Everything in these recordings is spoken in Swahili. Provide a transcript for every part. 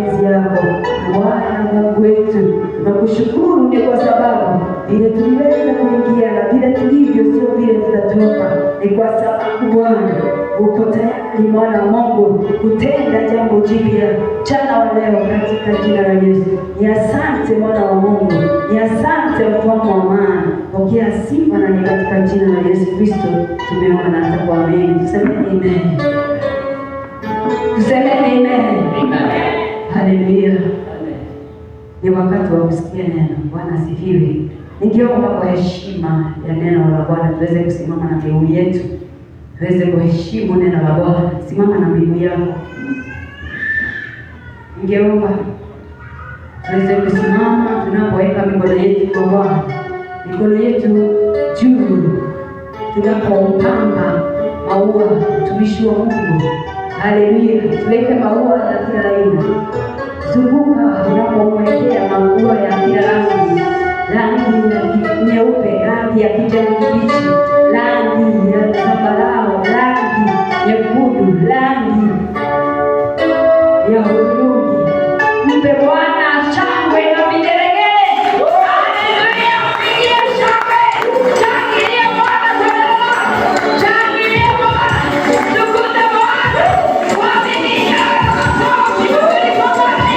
yako. Bwana Mungu wetu, tunakushukuru ni kwa sababu vile tuliweza kuingia na vile tulivyo sio vile tutatoka. Ni kwa sababu Bwana uko tayari, mwana wa Mungu, kutenda jambo jipya mchana wa leo katika jina la Yesu. Ni asante mwana wa Mungu, ni asante mfalme wa amani. Pokea sifa na ni katika jina la Yesu Kristo tumeomba na tukuamini. Tuseme amen. Tuseme amen. Haleluya. Ni wakati wa kusikia neno. Bwana asifiwe. Ningeomba kwa heshima ya neno la Bwana tuweze kusimama na miguu yetu. Tuweze kuheshimu neno la Bwana. Simama na miguu yako. Ningeomba tuweze kusimama tunapoweka mikono yetu kwa Bwana. Mikono yetu juu tunapopanga maua mtumishi wa Mungu. Haleluya. Tuweke maua ya kila aina. Zunguka unapomwekea maua ya kila rangi. Rangi nyeupe, rangi ya kijani kibichi, rangi ya zambarau, rangi nyekundu, rangi ya hudhurungi. Mpe Bwana shangwe na vigelegele. Haleluya. Pigia shangwe. Shangilia Bwana. Shangilia Bwana. Tukuze Bwana. Kuaminia. Kiburi kwa Bwana.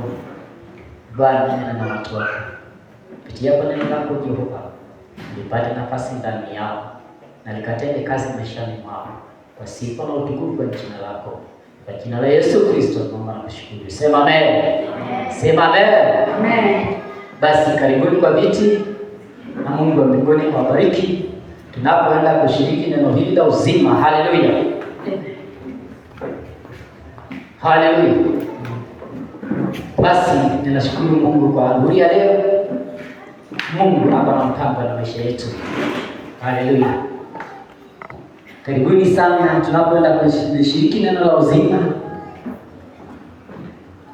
mbinguni, Bwana nena na watu wako kupitia kwa neno lako Jehova, lipate nafasi ndani yao na likatende kazi maishani mwao kwa sifa na utukufu wa jina lako. Kwa jina la Yesu Kristo tunaomba na kushukuru. Sema amen. Sema amen. Amen. Basi karibuni kwa viti na Mungu wa mbinguni awabariki tunapoenda kushiriki neno hili la uzima. Haleluya. Haleluya. Basi ninashukuru Mungu kwa adhuhuri ya leo. Mungu hapa na mpango na maisha yetu. Haleluya. Karibuni sana tunapoenda kushiriki neno la uzima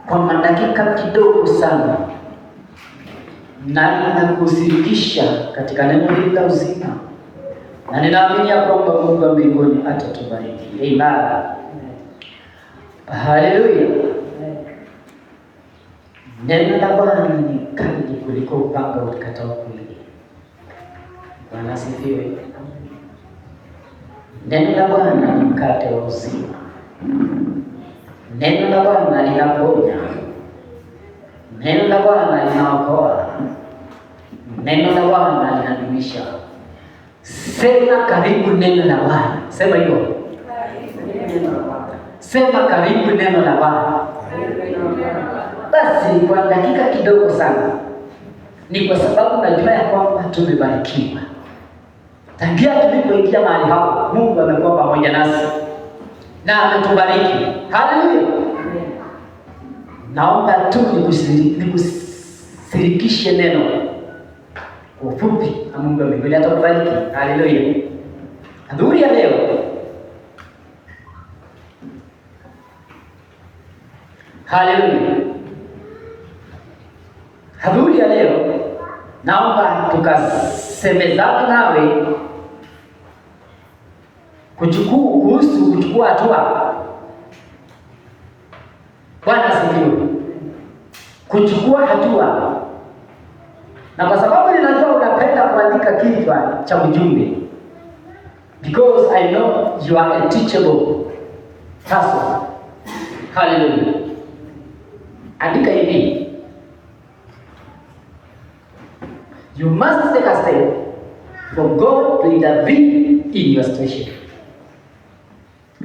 kwa madakika kidogo sana, na kushirikisha katika neno hili la uzima, na ninaamini ya kwamba Mungu wa mbinguni atatubariki. Amen. Haleluya. Neno la Bwana ni kali kuliko upanga utakatao kuwili. Bwana asifiwe. Neno la Bwana ni mkate wa uzima. Neno la Bwana linaponya. Neno la Bwana linaokoa. Neno la Bwana linadumisha. Sema karibu neno la Bwana. Sema hivyo. Sema karibu neno la Bwana. Basi kwa dakika kidogo sana, ni kwa sababu najua ya kwamba tumebarikiwa. Tangia tulipoingia mahali hapo, Mungu amekuwa pamoja nasi na ametubariki. Haleluya. Naomba tu nikusirikishe neno kwa ufupi, na Mungu wa mbinguni atakubariki. Haleluya. Adhuhuri ya leo haleluya. Adhuhuri ya leo naomba tukasemezane nawe kuhusu kuchukua hatua. Bwana asifiwe. Kuchukua hatua. Na kwa sababu ninajua unapenda kuandika kichwa cha ujumbe, because I know you are a teachable person. Hallelujah. Andika hivi: you must take a step for God to intervene in your situation.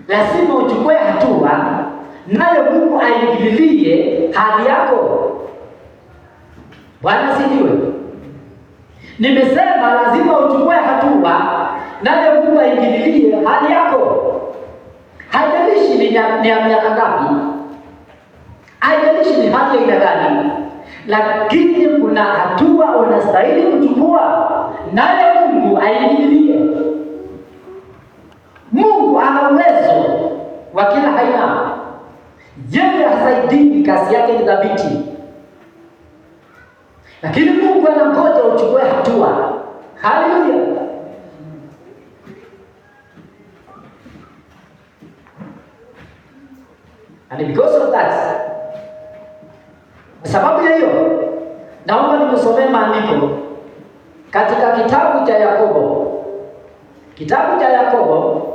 Lazima uchukue hatua, nayo Mungu aingililie hali yako. Bwana sifiwe. Nimesema lazima uchukue hatua, nayo Mungu aingililie hali yako. Haijalishi ni miaka ngapi, haijalishi ni hali ya aina gani, lakini kuna hatua unastahili kuchukua, nayo Mungu aingililie. Mungu ana uwezo wa kila aina. Yeye hasaidii, kazi yake ni dhabiti. Lakini Mungu anangoja uchukue hatua. Haleluya. And because of that, kwa sababu ya hiyo, naomba nikusomee maandiko katika kitabu cha Yakobo. Kitabu cha Yakobo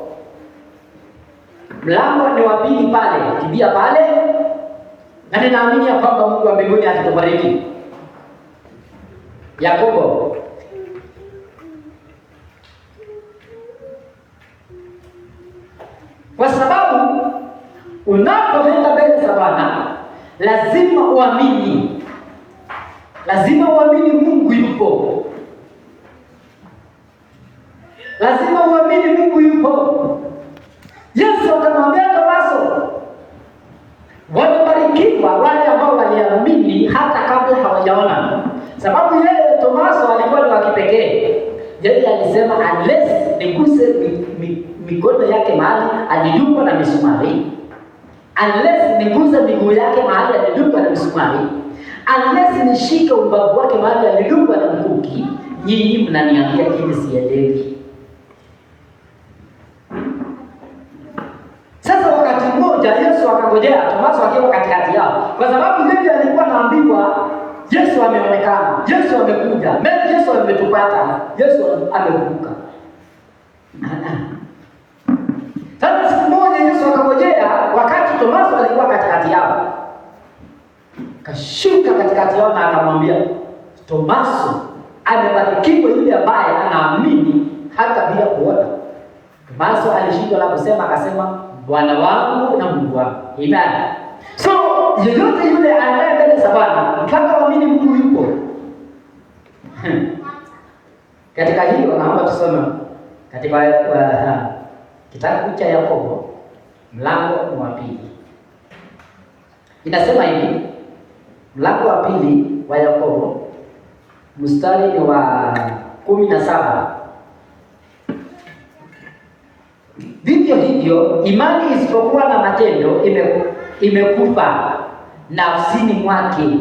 mlango ni wa 2 pale, kibia pale, na ninaamini ya kwamba Mungu wa mbinguni atatubariki. Yakobo kwa sababu unapoenda mbele za Bwana lazima uamini. Lazima uamini Mungu yupo. Lazima uamini Mungu yupo. Yesu akamwambia Tomaso, wamebarikiwa wale ambao waliamini hata kabla hawajaona. Sababu yeye Tomaso alikuwa ni wa kipekee. Yeye alisema unless niguse mikono yake mahali alidungwa na misumari, unless niguse miguu yake mahali alidungwa na misumari, unless nishike ubavu wake mahali alidungwa na mkuki, nyinyi mnaniambia kile sielewi. Sasa wakati mmoja Yesu akangojea Tomaso akiwa katikati yao, kwa sababu yeye alikuwa anaambiwa Yesu ameonekana, Yesu amekuja, Yesu ametupata, Yesu amevuka. Sasa siku moja Yesu akangojea wakati Tomaso alikuwa katikati yao. Kashuka katikati yao na akamwambia Tomaso, amebarikiwa yule ambaye anaamini hata bila kuona. Tomaso alishindwa la kusema, akasema Bwana wangu na Mungu wangu. Amen. So yeyote yule anaye mbele za Bwana mpaka waamini Mungu yupo. Katika hiyo naomba tusome katika kitabu cha Yakobo mlango wa 2. Inasema hivi, mlango wa 2 wa Yakobo mstari wa 17. Vivyo hivyo imani isipokuwa na matendo imekufa nafsini mwake.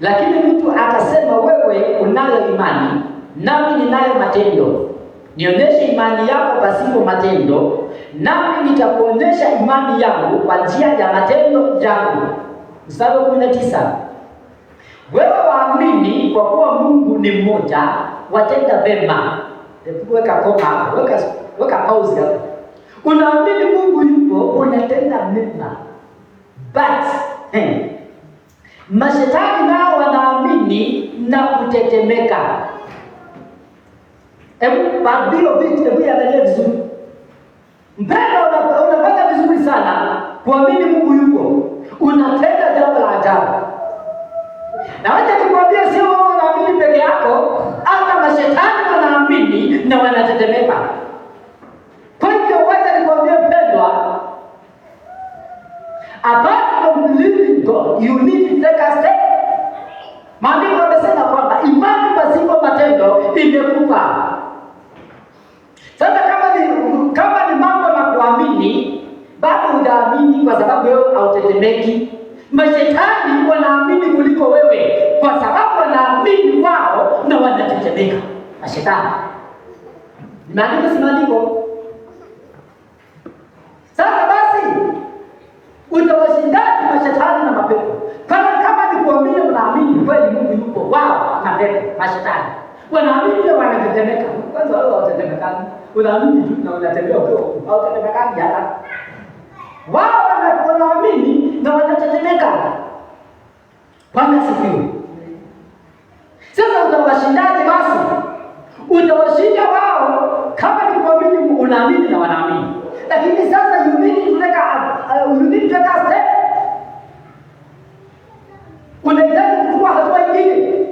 Lakini mtu atasema, wewe unayo imani, nami ninayo matendo. Nionyeshe imani yako pasipo matendo, nami nitakuonyesha imani yangu kwa njia ya matendo yangu. Mstari wa 19. Wewe waamini kwa kuwa Mungu ni mmoja, watenda vema. Weka koma hapo, weka pause hapo. Unaamini Mungu yupo, unatenda mema. But mashetani nao wanaamini na kutetemeka. Hebu angalia vizuri. Mpendwa, unafanya vizuri sana kuamini Mungu yupo. Unatenda jambo la ajabu. Na wacha nikwambie, sio wewe unaamini peke yako, hata mashetani wanaamini na wanatetemeka. Kwa hivyo wacha nikwambie mpendwa, apart from believing God, you need to take a step. Maandiko yanasema kwamba imani pasipo matendo imekufa. Sasa kama ni mambo na kuamini, bado hujaamini kwa sababu wewe hautetemeki. Mashetani wanaamini kuliko wewe kwa sababu wanaamini wao na wanatetemeka. Mashetani. Maandiko si maandiko. Sasa basi utawashindaje mashetani na mapepo? Kama ni kuamini, unaamini kweli Mungu yupo, wao mapepo, mashetani wanaamini na wanatetemeka. Kwanza wao wanatetemeka. Unaamini tu na unatembea huko, au tetemekaji hata. Wao wanaamini na wanatetemeka. Bwana sifiwe. Sasa utawashindaje basi? Utawashinda wao kama ni kuamini, unaamini na wanaamini. Lakini sasa you need to take a step. Unahitaji kuchukua hatua nyingine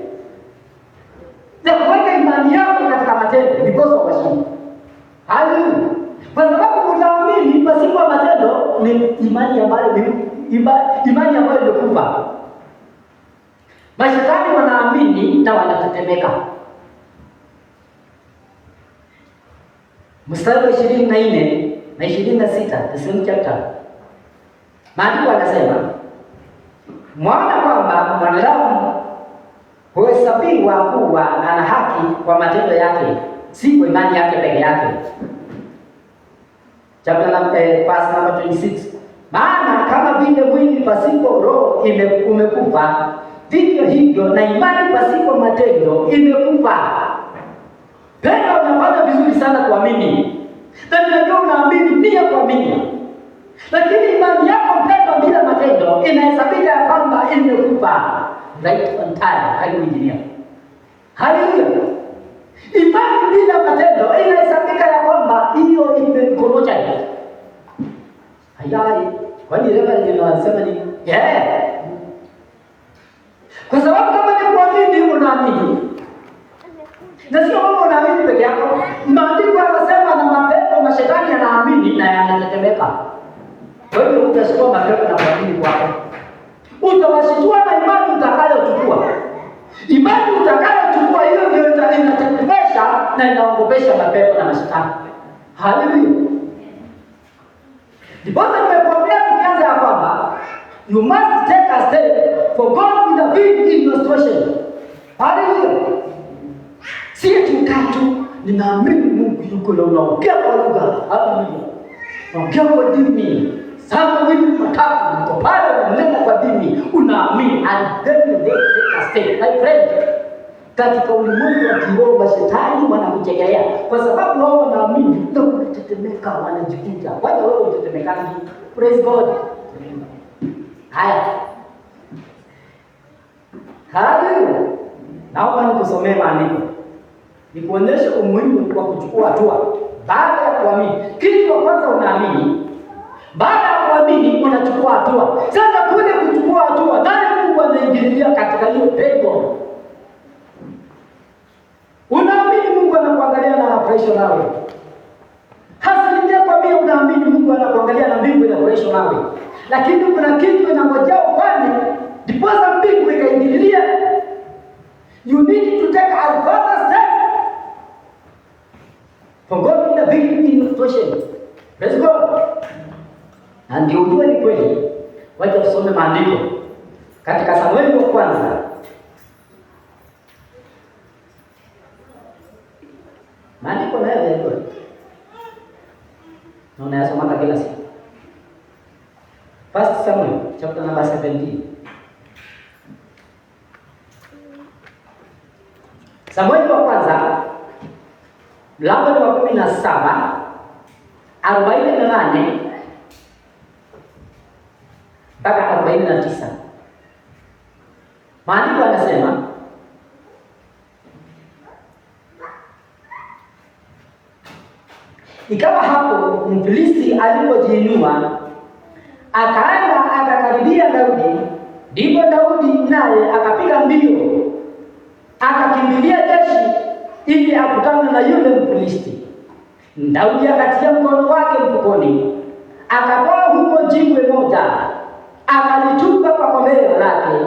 na kuweka imani yako katika matendo, because of washindi. Haleluya. Kwa sababu unaamini pasipo matendo ni imani ambayo imekufa. Mashetani wanaamini na wanatetemeka. Mstari wa 24 na 26, the same chapter. Maandiko yanasema, mwana kwamba mwanadamu huhesabiwa kuwa ana haki kwa matendo yake, si kwa imani yake peke yake. Verse number 26. Maana kama vile mwili pasipo roho umekufa, vivyo hivyo na imani pasipo matendo imekufa. Penda unafanya vizuri sana kuamini. Na unajua unaamini pia kuamini. Lakini imani yako mpendwa bila matendo inahesabika ya kwamba imekufa. Right on time. Haleluya. Haleluya. Imani bila matendo inahesabika ya kwamba hiyo imekoroja. Hayai. Kwani Reverend anasema ni kwa sababu kama ni kuamini, unaamini. Na sio wewe unaamini peke yako. Maandiko yanasema na mapepo, mashetani yanaamini na yanatetemeka. Kwa hiyo utachukua mapepo na kuamini kwako. Utawashtua na imani utakayochukua. Imani utakayochukua hiyo ndio inatetemesha na inaogopesha mapepo na mashetani. Haleluya. Ndipo nimekuambia tukianza ya kwamba you must take a step for God with a big illustration. Haleluya. Si tu ninaamini Mungu yuko na unaongea kwa lugha. Haleluya. Unaongea kwa dini. Sasa wewe matatu uko pale unanena kwa dini, unaamini, and then they take a step. My friend, katika ulimwengu wa kiroho mashetani wanakuchekelea kwa sababu wao wanaamini ndio kutetemeka, wanajikunja. Wao wewe utetemekaji. Praise God. Haya, haleluya. Naomba nikusomee maandiko nikuonyeshe umuhimu wa kuchukua hatua baada ya kuamini. Kitu cha kwanza unaamini, baada ya kuamini unachukua hatua. Sasa kule kuchukua hatua, nani Mungu anaingilia katika hiyo pengo? Unaamini Mungu anakuangalia na anafurahishwa nawe. Asilimia kwa mia unaamini Mungu anakuangalia na mbingu inafurahishwa nawe. Lakini kuna kitu inangojea ufanye ndiposa mbingu ikaingilia. You need to take a further step for God in the big invitation. Praise God. Na ndio ujue ni kweli. Wacha tusome maandiko katika Samueli wa kwanza. Maandiko nayo yako. Na unayasoma kila siku. First Samuel chapter number 17. Samueli wa kwanza mlango wa 17 48 mpaka 49. Maandiko yanasema, ikawa hapo Mfilisti alipojiinua akaenda akakaribia Daudi, ndipo Daudi naye akapiga mbio akakimbilia jeshi ili akutane na yule Mfilisti. Daudi akatia mkono wake mfukoni, akatoa huko jiwe moja, akalitupa kwa kombeo lake,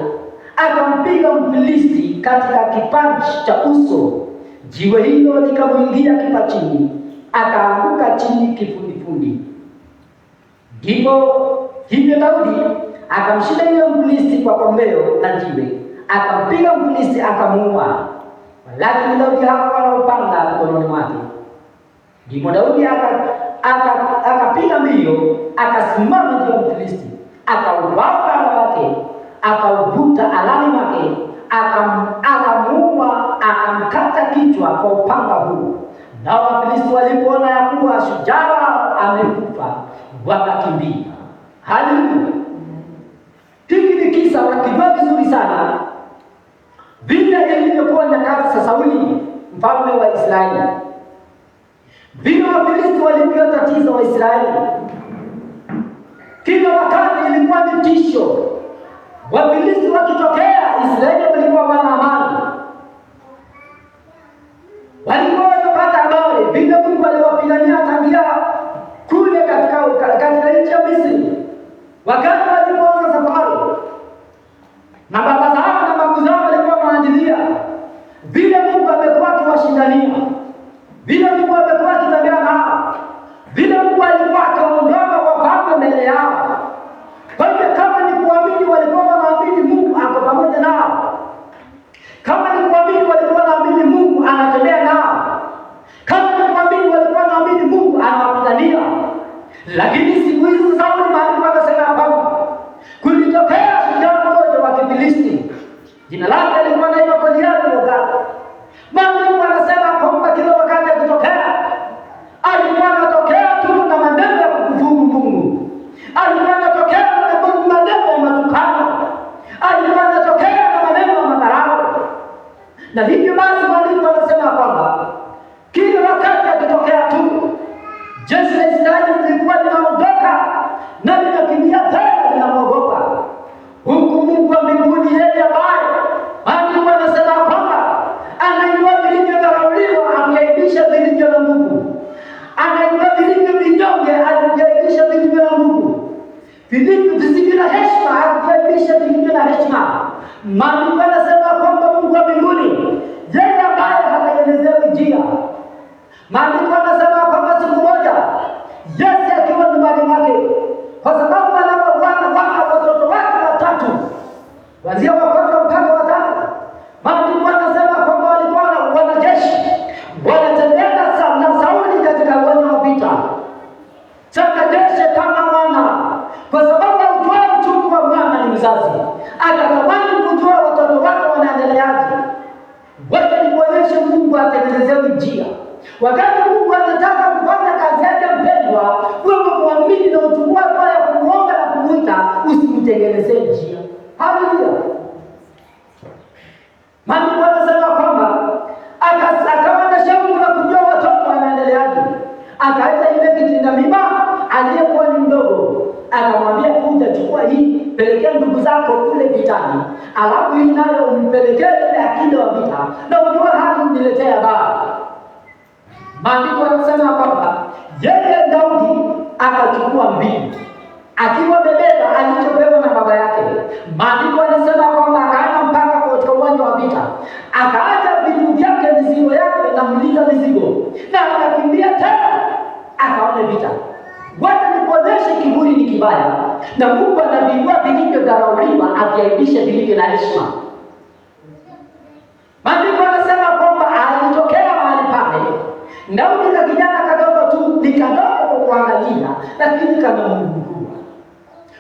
akampiga Mfilisti katika kipaji cha uso. Jiwe hilo likamwingia kipachini, akaanguka chini kifudifudi. Ndipo hivyo Daudi akamshika yule Mfilisti kwa kombeo na jiwe, akampiga Mfilisti akamuua. Lakini Daudi hakuwa na upanga mkononi mwake. Ndipo Daudi akapiga mbio, akasimama juu ya Mfilisti, akauweka upanga wake, akauvuta alani mwake, akamuua, akamkata kichwa kwa upanga huu. Na Wafilisti walipoona ya kuwa shujaa amekufa, wakakimbia. Haleluya. Hiki ni kisa wakijua vizuri sana vile ilivyokuwa nyakati za Sauli mfalme wa Israeli. Vile Wafilisti walivyotatiza wa Israeli. Kila wakati ilikuwa ni tisho. Wafilisti wakitokea, Israeli walikuwa wana amani. Walikuwa wanapata habari vile Mungu aliwapigania tangia kule katika nchi ya Misri. Wakati walipoanza safari, na baba zao na babu zao walikuwa wanaandilia vile Mungu amekuwa akiwashindania, vile Mungu amekuwa akitembea nao, vile Mungu alikuwa akaondoa wafalme mbele yao. Kwa hivyo kama ni kuamini, walikuwa wanaamini Mungu ako pamoja nao. Kama ni kuamini, walikuwa wanaamini Mungu anatembea nao. Kama ni kuamini, walikuwa wanaamini Mungu anawapigania. Lakini siku hizi Sauli maandiko yanasema kwamba kulitokea shujaa mmoja wa Kifilisti, jina lake alikuwa anaitwa Goliathi wa Gathi. Maandiko yanasema kwamba kila wakati akitokea, alikuwa anatokea tu na maneno ya kukufuru Mungu, alikuwa anatokea na maneno ya matukano, alikuwa anatokea na maneno ya madharau. Na hivyo basi maandiko yanasema kwamba kila wakati akitokea tu, jeshi la Israeli lilikuwa linaondoka na linakimbia tena linamwogopa. Huku Mungu wa mbinguni, yeye ambaye maandiko yanasema kwamba anainua vilivyodharauliwa akiaibisha vilivyo na nguvu, anainua vilivyo vinyonge akiaibisha vilivyo na nguvu, vilivyo visivyo na heshima akiaibisha vilivyo na heshima. Maandiko yanasema kwamba Mungu wa mbinguni, yeye ambaye hatengenezewi njia. Maandiko yanasema kwamba siku moja Yesu akiwa nyumbani mwake, kwa sababu wana watoto wake watatu, wazia wa kwanza mpaka watatu, maandiko yanasema kwamba walikuwa wanajeshi wanatembea na Sauli katika uwanja wa vita. Sasa jeshi kama mwana, kwa sababu haujua uchungu wa mwana ni mzazi, akatamani kujua watoto wake wanaendeleaje. Wewe ni kuonyesha Mungu atengenezewe njia. Wakati Mungu anataka kufanya kazi yake mpendwa, wewe muamini na uchukue hatua ya kumuomba na kumuita. vita, usimtengenezee njia. Haleluya. Maandiko yanasema kwamba akawa na shauku la kujua watoto wanaendeleaje. Akaita yule kitinda mimba aliyekuwa ni mdogo, akamwambia, kuja chukua hii, pelekea ndugu zako kule vitani, alafu hii nayo umpelekee yule akida wa vita, na ujua hali uniletea habari. Maandiko yanasema kwamba yeye Daudi akachukua mbili, akiwa bebeba alichopewa na baba yake. Maandiko yanasema kwamba akaenda mpaka katika uwanja wa vita, akaacha vitu vyake, mizigo yake na mlinda mizigo, na akakimbia tena akaona vita. Bwana nikuonyeshe kiburi ni kibaya, na Mungu anavijua vilivyodharauliwa, akiaibisha vilivyo na heshima. Maandiko yanasema kwamba alitokea mahali pale, Daudi na kijana kadogo tu, ni kadogo kuangalia, lakini kana Mungu.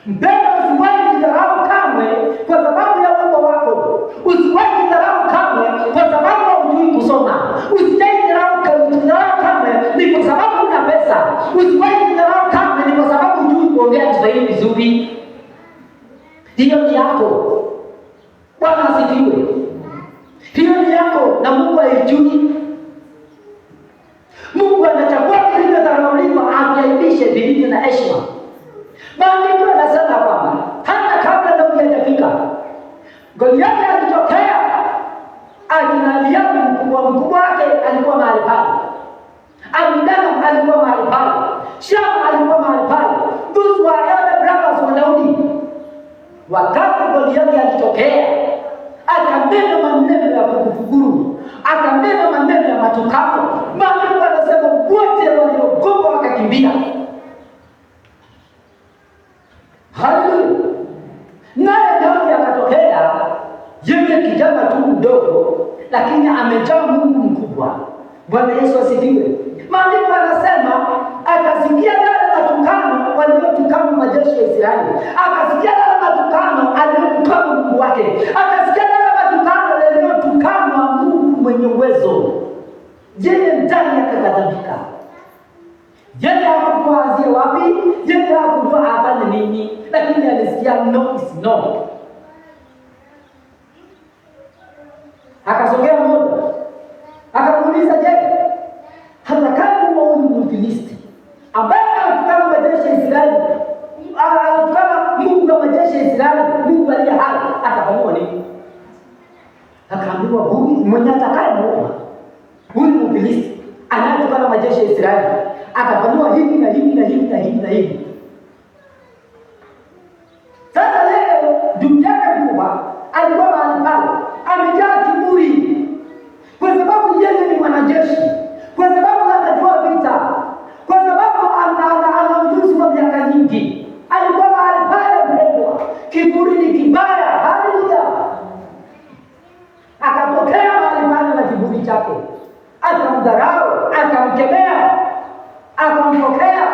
Mpendwa, usiwahi kudharau kamwe kwa sababu ya uwepo wako. Usiwahi kudharau kamwe kwa sababu hujui kusoma. Usiwahi kudharau kamwe ni kwa sababu una pesa. Usiwahi kudharau kamwe ni kwa sababu hujui kuongea Kiswahili vizuri. Hiyo ni yako. Bwana asifiwe. Hiyo ni yako na Mungu haijui. Mungu anachagua vilivyodharauliwa, akiaibishe vilivyo na heshima. Maandiko yanasema kwamba hata kabla Daudi hajafika, Goliathi alitokea. Akina Eliabu mkubwa wake alikuwa mahali pale, Abinadab alikuwa mahali pale, Shama alikuwa mahali pale. Those were elder brothers wa Daudi. Wakati Goliathi alitokea, akanena maneno ya kukufuru, akanena maneno ya matukano. Maandiko yanasema wote waliogopa wakakimbia. Haleluya. Naye Daudi akatokea, yeye kijana tu mdogo, lakini amejaa Mungu mkubwa. Bwana Yesu asifiwe. Maandiko yanasema akasikia yale matukano waliotukana majeshi ya Israeli, akasikia yale matukano aliyotukana Mungu wake, akasikia yale matukano aliyotukana Mungu mwenye uwezo. Yeye ndani akaghadhabika. Yeye hakuanzia wapi, yeye hakujua hapa ni nini, lakini alisikia no is no. Akasogea mmoja, akamuuliza, je, hata kama wewe ni Mfilisti ambaye anatukana majeshi ya Israeli, anatukana Mungu wa majeshi ya Israeli, Mungu aliye hai, atafanywa nini? Akaambiwa, huyu mwenye atakayemuua, huyu Mfilisti anayetukana majeshi ya Israeli, atafanywa hivi na hivi na hivi na hivi na hivi. Sasa leo ndugu yake mkubwa alikuwa mahali pale, amejaa kiburi, kwa sababu yeye ni mwanajeshi, kwa sababu anajua vita, kwa sababu ana ujuzi wa miaka nyingi. Alikuwa mahali pale mpendwa. Kiburi ni kibaya. Haleluya. Akatokea mahali pale na kiburi chake, akamdharau, akamkemea, akampokea.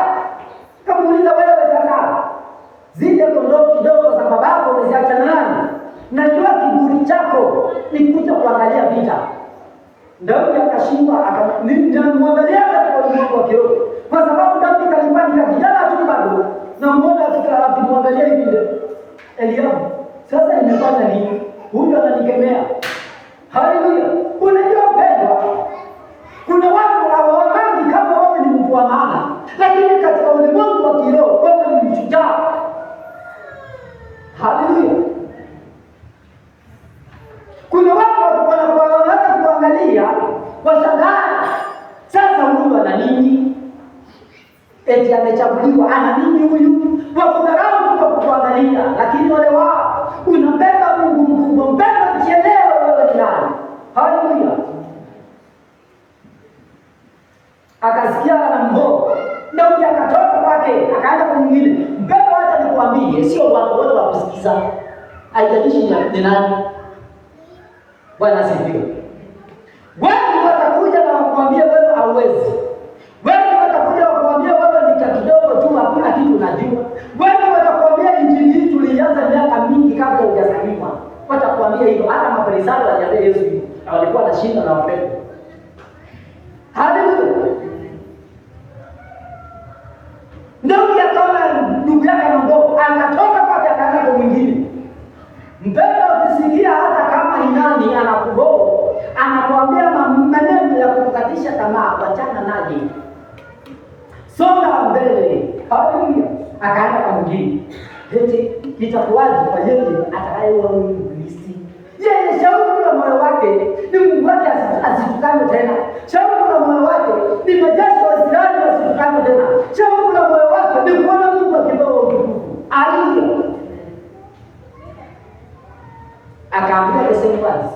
Kamuuliza, wewe sasa zile kondoo kidogo za babako umeziacha nani? Najua kiburi chako ni kuja kuangalia vita. Daudi akashindwa, akamwangalia kwa Mungu wake, kwa sababu Daudi kalikuwa ni kijana tu bado, na mmoja akimwangalia hivi Eliabu, sasa nimefanya nini? Huyu ananikemea. Haleluya. Unajua mpendwa, kuna watu hawaonani kama wewe ni mtu wa maana, lakini katika ulimwengu wa kiroho wewe ni mshujaa. Haleluya. Kuna watu wanaweza kuangalia washangaa, sasa huyu ana nini? Eti amechaguliwa, ana nini huyu? Wakudharau kwa kuangalia, lakini wale wao unabeba Mungu mkubwa, mbeba kielewa wewe ni nani. Haleluya. Akasikia na mbo, Daudi akatoka kwake, akaenda kwa mwingine. Mbeba, hata nikuambie, sio watu wote wa kusikiza. Haijalishi ni nani. Bwana asifiwe. Wengi watakuja na wakuambia wewe hauwezi. Wengi watakuja wakuambia wewe ni kidogo tu, hakuna kitu unajua. Wengi watakuambia injili hii tulianza miaka mingi kabla hujazaliwa. Watakuambia hivyo. Hata Mafarisayo waliambia Yesu hivyo, na walikuwa wanashinda na wapendo. Haleluya. Daudi akaona ndugu yake anamboa, akatoka kwake akaenda kwa mwingine. Mpendwa, ukisikia hata kama ni nani anakuboa, anakuambia maneno ya kukatisha tamaa, wachana naye, songa mbele. Haleluya. Akaenda kwa mwingine. Eti itakuwaje kwa yeye atakayeua Mfilisti? Yeye shauri la moyo wake ni Mungu wake asitukane tena. Shauri la moyo wake ni majeshi wa Israeli wasitukane tena. Shauri la moyo wake ni kuona Mungu akipewa utukufu. Haleluya. Akaambia the same words.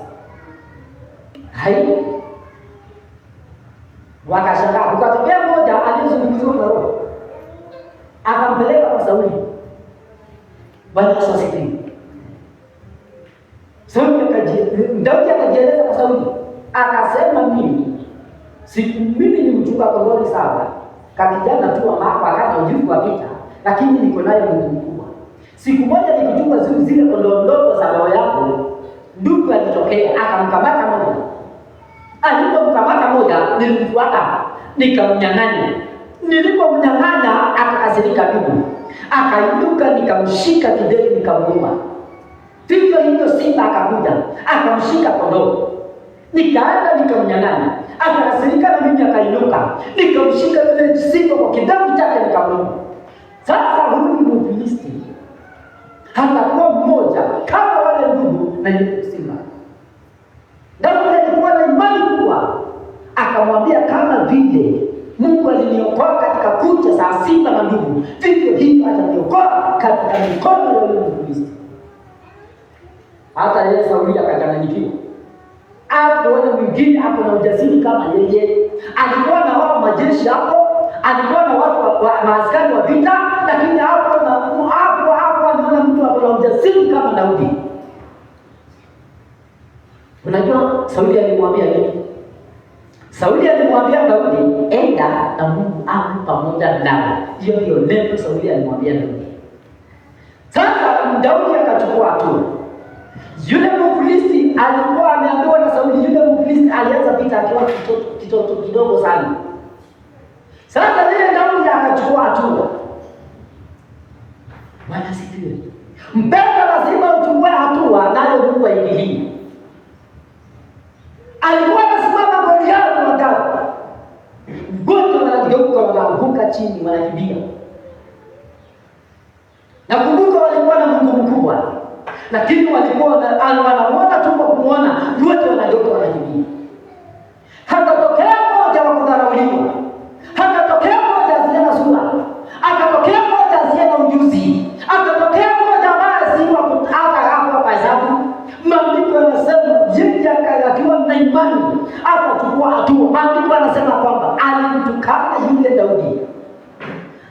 Hai. Wakashangaa. Kukatokea mmoja aliyezungumzwa na Roho. Akampeleka kwa Sauli. Bwana Yesu asifiwe. Daudi akajieleza kwa Sauli. Akasema mimi ni mchunga kondoo saba. Kakijana tu ambapo akana ujuzi wa vita, lakini niko naye Mungu mkubwa. Siku moja nikichunga zile kondoo ndogo za baba yako, ndugu alitokea akamkamata moja. Alipomkamata moja, nilimfuata nikamnyang'anya. Nilipomnyang'anya akakasirika ndugu. Akainuka nikamshika kideri nikamuuma. Vivyo hivyo simba akakuja, akamshika kondoo. Nikaenda nikamnyang'anya. Akakasirika na mimi akainuka. Nikamshika yule simba kwa kidevu chake nikamuuma. Sasa huyu Mfilisti hatakuwa mmoja kama wale ndugu na yule simba. Daudi alikuwa na imani kubwa. Akamwambia kama vile Mungu aliniokoa katika kucha za simba na ndugu, vivyo hivyo ataniokoa katika mikono ya yule Mfilisti. Hata yeye Sauli akachanganyikiwa. Hapo wale mwingine hapo na ujasiri kama yeye. Alikuwa na wao majeshi hapo, alikuwa na watu wa maaskari wa vita, lakini hapo anaona mtu hapo na ujasiri kama Daudi. Unajua Sauli alimwambia nini? Sauli alimwambia Daudi, enda na Mungu awe pamoja nawe. Hiyo ndio neno Sauli alimwambia Daudi. Sasa Daudi akachukua hatua. Yule Mfilisti alikuwa ameambiwa na Sauli, yule Mfilisti alianza vita akiwa kitoto kidogo sana. Sasa yeye Daudi akachukua hatua. Bwana asifiwe. Mpendwa, lazima uchukue hatua nayo Mungu aingilie. Alikuwa anasimama Goliathi na Daudi. Wote wanageuka wanaanguka chini wanakimbia. Nakumbuka walikuwa na Mungu mkubwa. Lakini walikuwa wanamuona tu kwa kumuona, wote wanageuka wanakimbia. Hakatokea mmoja wa kudharauliwa. Hakatokea mmoja asiye na sura. Akatokea mmoja asiye na ujuzi. Akatokea mmoja ambaye si wa hata hapo kwa hesabu. Maandiko yanasema yeye akiwa na imani akachukua hatua. Maandiko yanasema kwamba alimtukana yule Daudi.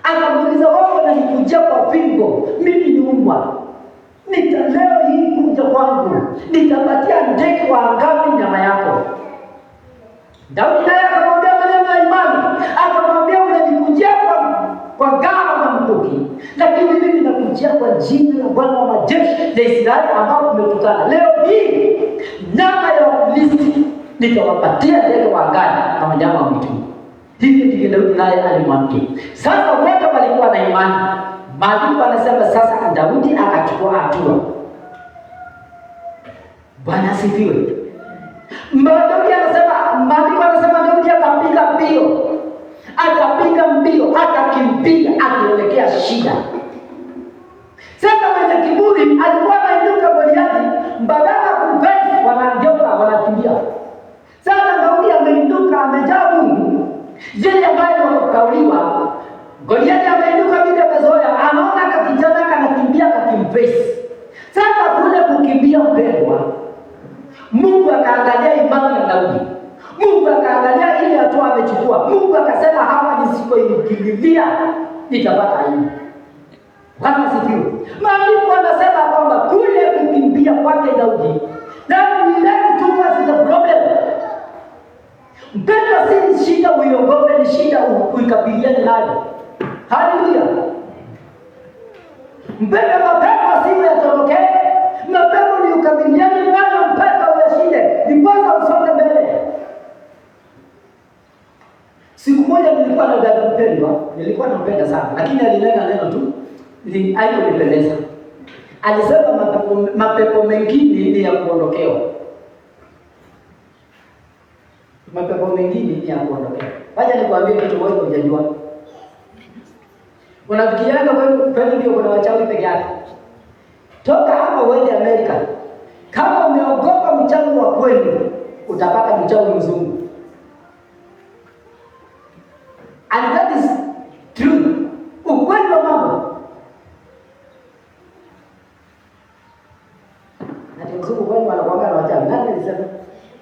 Akamuuliza, wewe unanikujia kwa fimbo, mimi ni mbwa. Leo hii kuja kwangu, nitapatia ndege wa angani nyama yako. Daudi naye akamwambia maneno ya imani. Akamwambia, unanikujia kwa ngao na mkuki, lakini mimi nakujia kwa jina la Bwana wa majeshi ya Israeli ambao umetukana. Leo hii nyama ya Wafilisti nitawapatia ndege wa angani kama nyama ya mwitu. Hivi ndivyo Daudi naye alimwambia. Sasa wote walikuwa na imani. Maandiko anasema sasa Daudi akachukua hatua. Bwana asifiwe. Maandiko anasema Daudi akapiga mbio. Akapiga mbio, akakimbia, akielekea shida. Sasa mwenye kiburi alikuwa anainuka Goliathi, badala kumvesi wanageuka wanakimbia. Sasa Daudi ameinuka, amejaa Mungu. Yeye ambaye wakauliwa, Goliathi ameinuka vile amezoea, anaona kakijana kanakimbia kakimvesi. Sasa kule kukimbia mpendwa, Mungu akaangalia imani ya Daudi. Mungu akaangalia ile hatua amechukua. Mungu akasema hapa nisipoingililia nitapata aibu. Bwana asifiwe. Maandiko anasema kwamba kule kukimbia kwake Daudi, that led towards the problem. Mpendwa, si shida uiogope, ni shida uikabiliane nayo. Haleluya. Mpendwa, mapema si yatokee. Mapema ni ukabiliane nayo mpaka uyashinde. Ndiposa usonge mbele. Siku moja nilikuwa na dada mpendwa, nilikuwa nampenda sana, lakini lakini alinena neno tu haikunipendeza. Alisema mapepo mengine ni ya kuondokewa. Mapepo mengine ni ya kuondokewa. Wacha nikwambie kitu wewe hujajua. Unafikirianga wewe ndio kuna wachawi peke yake? Toka hapa uende Amerika. Kama umeogopa mchawi wa kweli, utapata mchawi mzungu. And that is true. Ukweli wa mambo. Na mzungu kweli wanakuanga na wachawi. Nani alisema?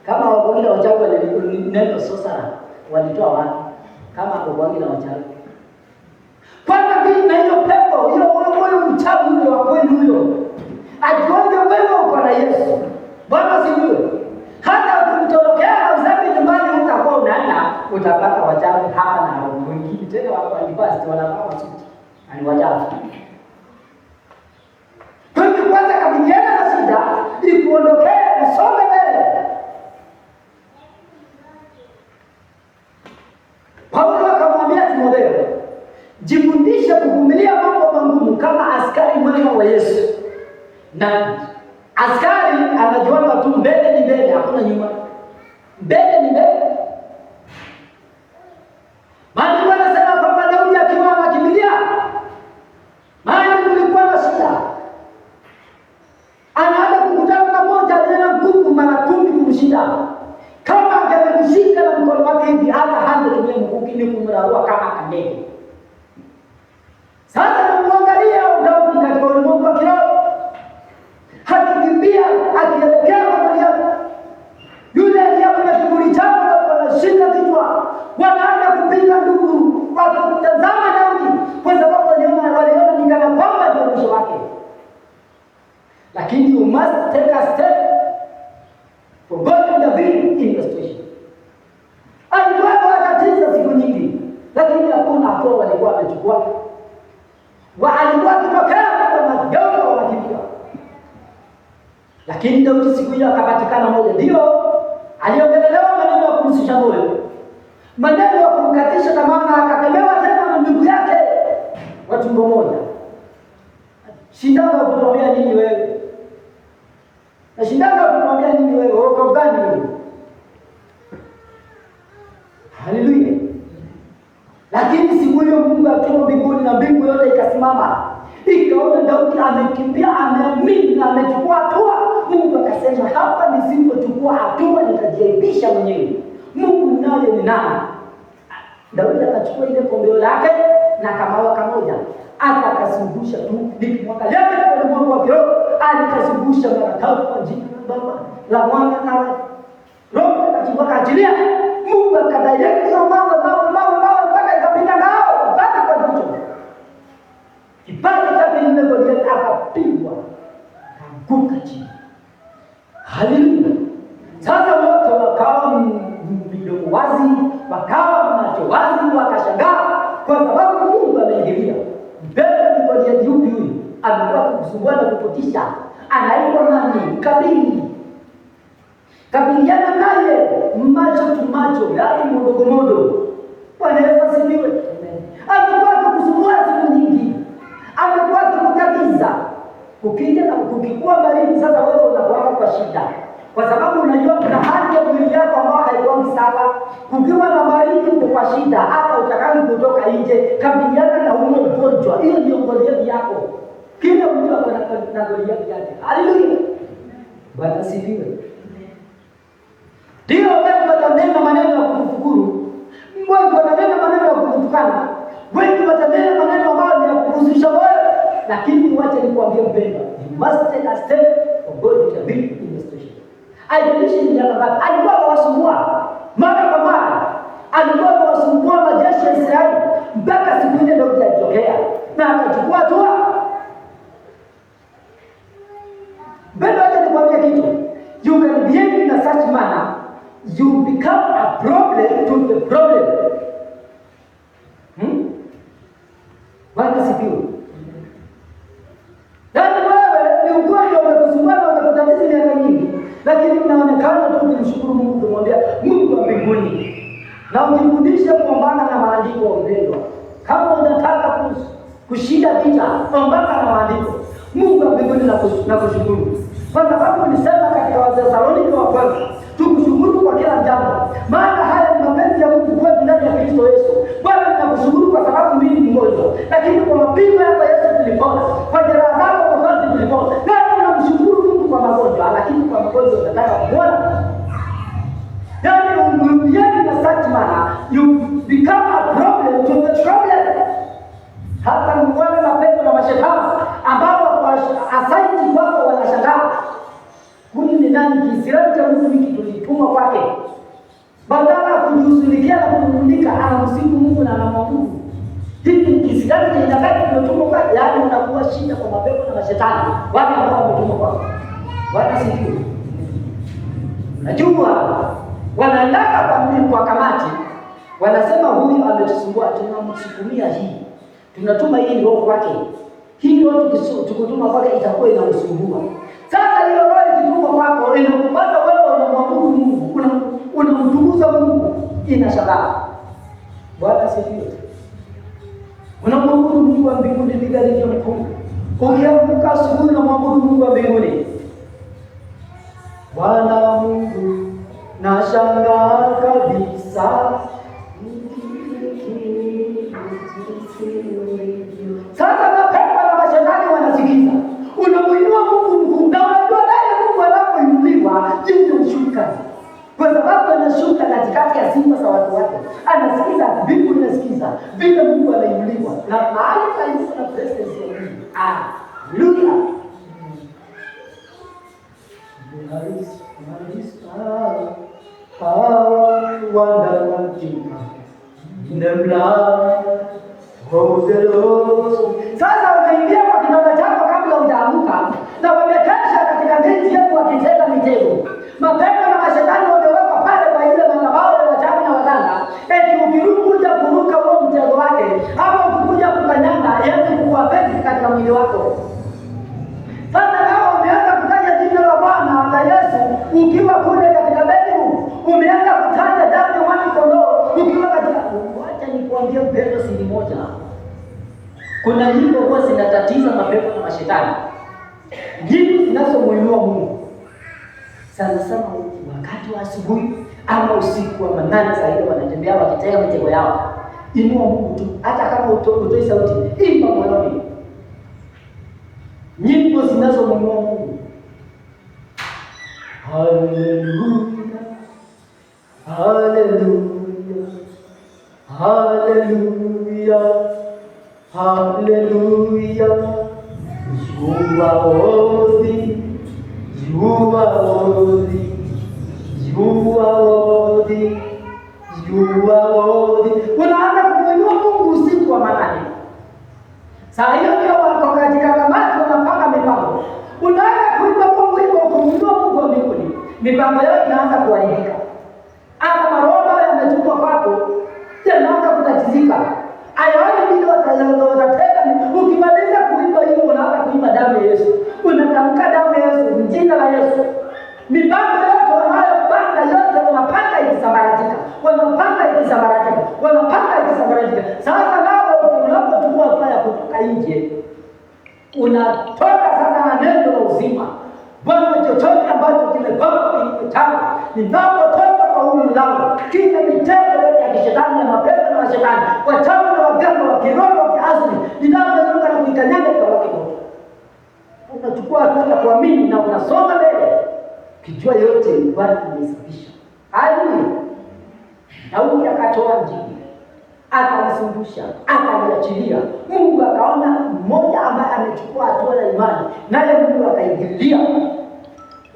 Kama wakuanga na wachawi neno sosara walitoa wapi? Kama wakuanga na wachawi. Kwanza mimi na hiyo pepo, huyo mchawi huyo wa kweli huyo. Ajione wewe uko na Yesu. Bwana sifiwe. Hata ukimtorokea usafi nyumbani utakuwa unaenda utapata wachawi hapa na wengine tena wako university wanapaa suti. Ani wachawi. Kwa hiyo kwanza kabiliana na shida ili kuondokea usome mbele. Paulo akamwambia Timotheo, jifundishe kuvumilia mambo magumu kama askari mwema wa Yesu. Na askari anajuanga tu mbele ni mbele, hakuna nyuma. Mbele ni mbele. Maandiko yanasema kwamba Daudi akiwa anakimbilia, maana kulikuwa na shida. Anaanza kukutana na mmoja aliye nguvu mara 10 kumshinda. Kama angemshika na mkono wake hivi hata hangetumia mkuki ni kumrarua kama kandege. Sasa tunamwangalia Daudi katika ulimwengu wa kiroho. Hakikimbia akielekea Goliathi. Yule aliyepo na kiburi chake wanashinda kichwa. Wanaanza kupiga ndugu wakimtazama Daudi kwa sababu waliona ni kana kwamba ndio mwisho wake. Lakini you must take a step for God in the big investigation. Alikuwa akatatiza siku nyingi, lakini hakuna hatua walikuwa wamechukua. Alikuwa akitokea kwa madogo wanakimbia. Lakini Daudi siku hiyo akapatikana moja. Ndio aliongelelewa maneno ya kumsisha moyo, maneno ya kumkatisha tamaa, na akakemewa tena na ndugu yake wa tumbo moja. Shindano kutuambia nini wewe? Na shindano kutuambia nini wewe? Uko gani wewe? Haleluya. Lakini siku hiyo Mungu akiwa mbinguni na mbingu yote ikasimama, ikaona Daudi amekimbia, ameamini na amechukua hatua. Mungu akasema hapa nisipochukua hatua nitajiaibisha mwenyewe. Mungu naye ni nani? Daudi akachukua ile kombeo lake na kamawa kamoja, akakasungusha tu nikimwangalia kwa ulimwengu wa kiroho, alikasungusha mara 3 kwa jina la Baba, la Mwana na Roho Mtakatifu akaachilia. Mungu akadirect hiyo mambo mpaka ikapita ngao mpaka kwa jicho. Kipande cha ile Goliathi akapigwa akaanguka chini. Haleluya. Sasa wote wakawa midomo wazi, wakawa macho wazi, wakashangaa kwa sababu Mungu ameingilia. Mbele ni Goliathi huyu alikuwa kusumbua na kupotisha. Anaitwa nani? Kabiliana naye macho tu macho, yaani modo. Bwana Yesu asifiwe. Alikuwa kusumbua siku nyingi. Alikuwa kukutatiza. Ukija na ukikuwa baridi sasa wewe unakuwa kwa shida. Kwa sababu unajua kuna hali ya mwili wako ambao haikuwa sawa. Ukiwa na baridi uko kwa shida, hata utakani kutoka nje, kabiliana na huo ugonjwa. Hiyo ndio Goliathi yako. Kila mtu ana Goliathi yake. Haleluya. Bwana asifiwe. Ndio wewe watanena maneno ya kukufuru. Wengi watanena maneno ya kukutukana. Wengi watanena maneno ambayo ni ya kukuhusisha wewe. Lakini wacha nikwambie mpendwa, you must take a step for God to bring in the situation. Haijalishi ni jambo gani. Alikuwa anawasumbua mara kwa mara. Alikuwa anawasumbua majeshi ya Israeli mpaka siku ile Daudi alitokea na akachukua hatua. Bado wacha nikwambie kitu. You can behave in a such manner, you become a problem to the problem. Bwana sifiwe. Yaani wewe ni ugonjwa umekusumbua na umekutatiza miaka nyingi, lakini unaonekana tu kumshukuru Mungu, kumwambia Mungu wa mbinguni. Na ujifundishe kuombana na maandiko mpendwa. Kama unataka kushinda vita, mpaka na maandiko. Mungu wa mbinguni na kushukuru. Kwa sababu ulisema katika Wathesalonike wa kwanza, tukushukuru kwa kila jambo, maana haya ni mapenzi ya Mungu kwetu ndani ya Kristo Yesu. Bwana, ninakushukuru kwa sababu mimi ni mgonjwa, lakini kwa mapigo yako Yesu tulipona, kwa jeraha zako Mwokozi tulipona. Leo tunamshukuru Mungu kwa magonjwa, lakini kwa magonjwa unataka kuona. Yaani na such manner you become a problem to the problem. Hata mwana mapepo na mashetani ambao kwa asaiti kwako wanashangaa. Huyu ni nani? Kisirani cha Mungu hiki tulitumwa kwake. Badala ya kujusulikia na kumulika, anamsifu Mungu na anamwabudu. Hiki ni kisirani cha inakati tumetumwa kwake. Yaani unakuwa shida kwa mapepo na mashetani wale ambao wametumwa kwako. Wala siku. Najua wanaendaka kwa kamati, wanasema huyu ametusumbua, tunamsukumia hii. Tunatuma hii roho kwake. Hii roho tukutuma kwake itakuwa inamsumbua. Sasa hiyo roho ikitumwa kwako inakupata wewe unamwabudu Mungu, unamtukuza Mungu, inashangaa. Bwana sifiwe. Unamwabudu Mungu wa mbinguni bila lilio mkuu. Ukiamka asubuhi unamwabudu Mungu wa mbinguni. Bwana Mungu nashangaa kabisa. Sasa mapepo na mashetani wanasikiza. Unamuinua Mungu mkuu na unajua naye Mungu anapoinuliwa jinsi ushuka. Kwa sababu anashuka katikati ya simba za watu wake. Anasikiza, mbingu inasikiza. Vile Mungu anainuliwa. Na mahali palipo na presence ya Mungu. Hallelujah. Power, wonder, in the blood of the Lord. Sasa unaingia kwa kitanda chako kabla hujaamka na wamekesha katika miti yetu wakitega mitego. Mapepo na mashetani wamewekwa pale kwa ile madhabahu ya wachawi na waganga. Eti ukiruka kuruka huo mtego wake, ama ukikuja kukanyanga, yaani kukuaffect katika mwili wako. Sasa kama umeanza kutaja jina la Bwana na Yesu ukiwa kule katika bedroom, umeanza kutaja damu ya mwana kondoo ukiwa katika, wacha nikuambie mpendo siri moja. Kuna nyimbo huwa zinatatiza mapepo na mashetani. Nyimbo zinazomuinua Mungu. Sana sana wakati wa asubuhi ama usiku wa manane zaidi wanatembea wakitega mitego yao. Inua Mungu tu, hata kama utoi sauti, imba moyoni. Nyimbo zinazomuinua Mungu. Hallelujah. Hallelujah. Hallelujah. Hallelujah. You are worthy. You are worthy. You are worthy. You are worthy. Unaanza kumwinua Mungu usiku wa manane. Saa hiyo ndio wako katika kamati wanapanga mipango. Unaanza kuimba Mungu hivyo kumwinua Mungu wa mbinguni. Mipango yao inaanza kuharibika. Hata maroho yametupwa kwako, yanaanza kutatizika. Ayaoni ndio watatenda. Ukimaliza kuimba hiyo unaanza kuimba damu ya Yesu. Unatamka damu ya Yesu, jina la Yesu. Mipango yote wanayopanga yote wanapanga ikisambaratika. Wanapanga ikisambaratika. Wanapanga ikisambaratika. Sasa nao unapochukua hatua ya kutoka nje, unatoka sasa na neno la uzima. Bwana, chochote ambacho kimepangwa kwenye kitabu, ninapotoka kwa huu mlango, kila mitego yote ya kishetani na mapepo na mashetani, wachawi na waganga wa kiroho wa kiasili, ninapotoka na kuikanyaga kwa wake wote. Unachukua hatua ya kuamini na unasonga mbele. Kijua yote Bwana amesababisha. Haleluya. Daudi akatoa njini, akamsumbusha, akaniachilia. Mungu akaona mmoja ambaye amechukua hatua ya imani, naye Mungu akaingilia.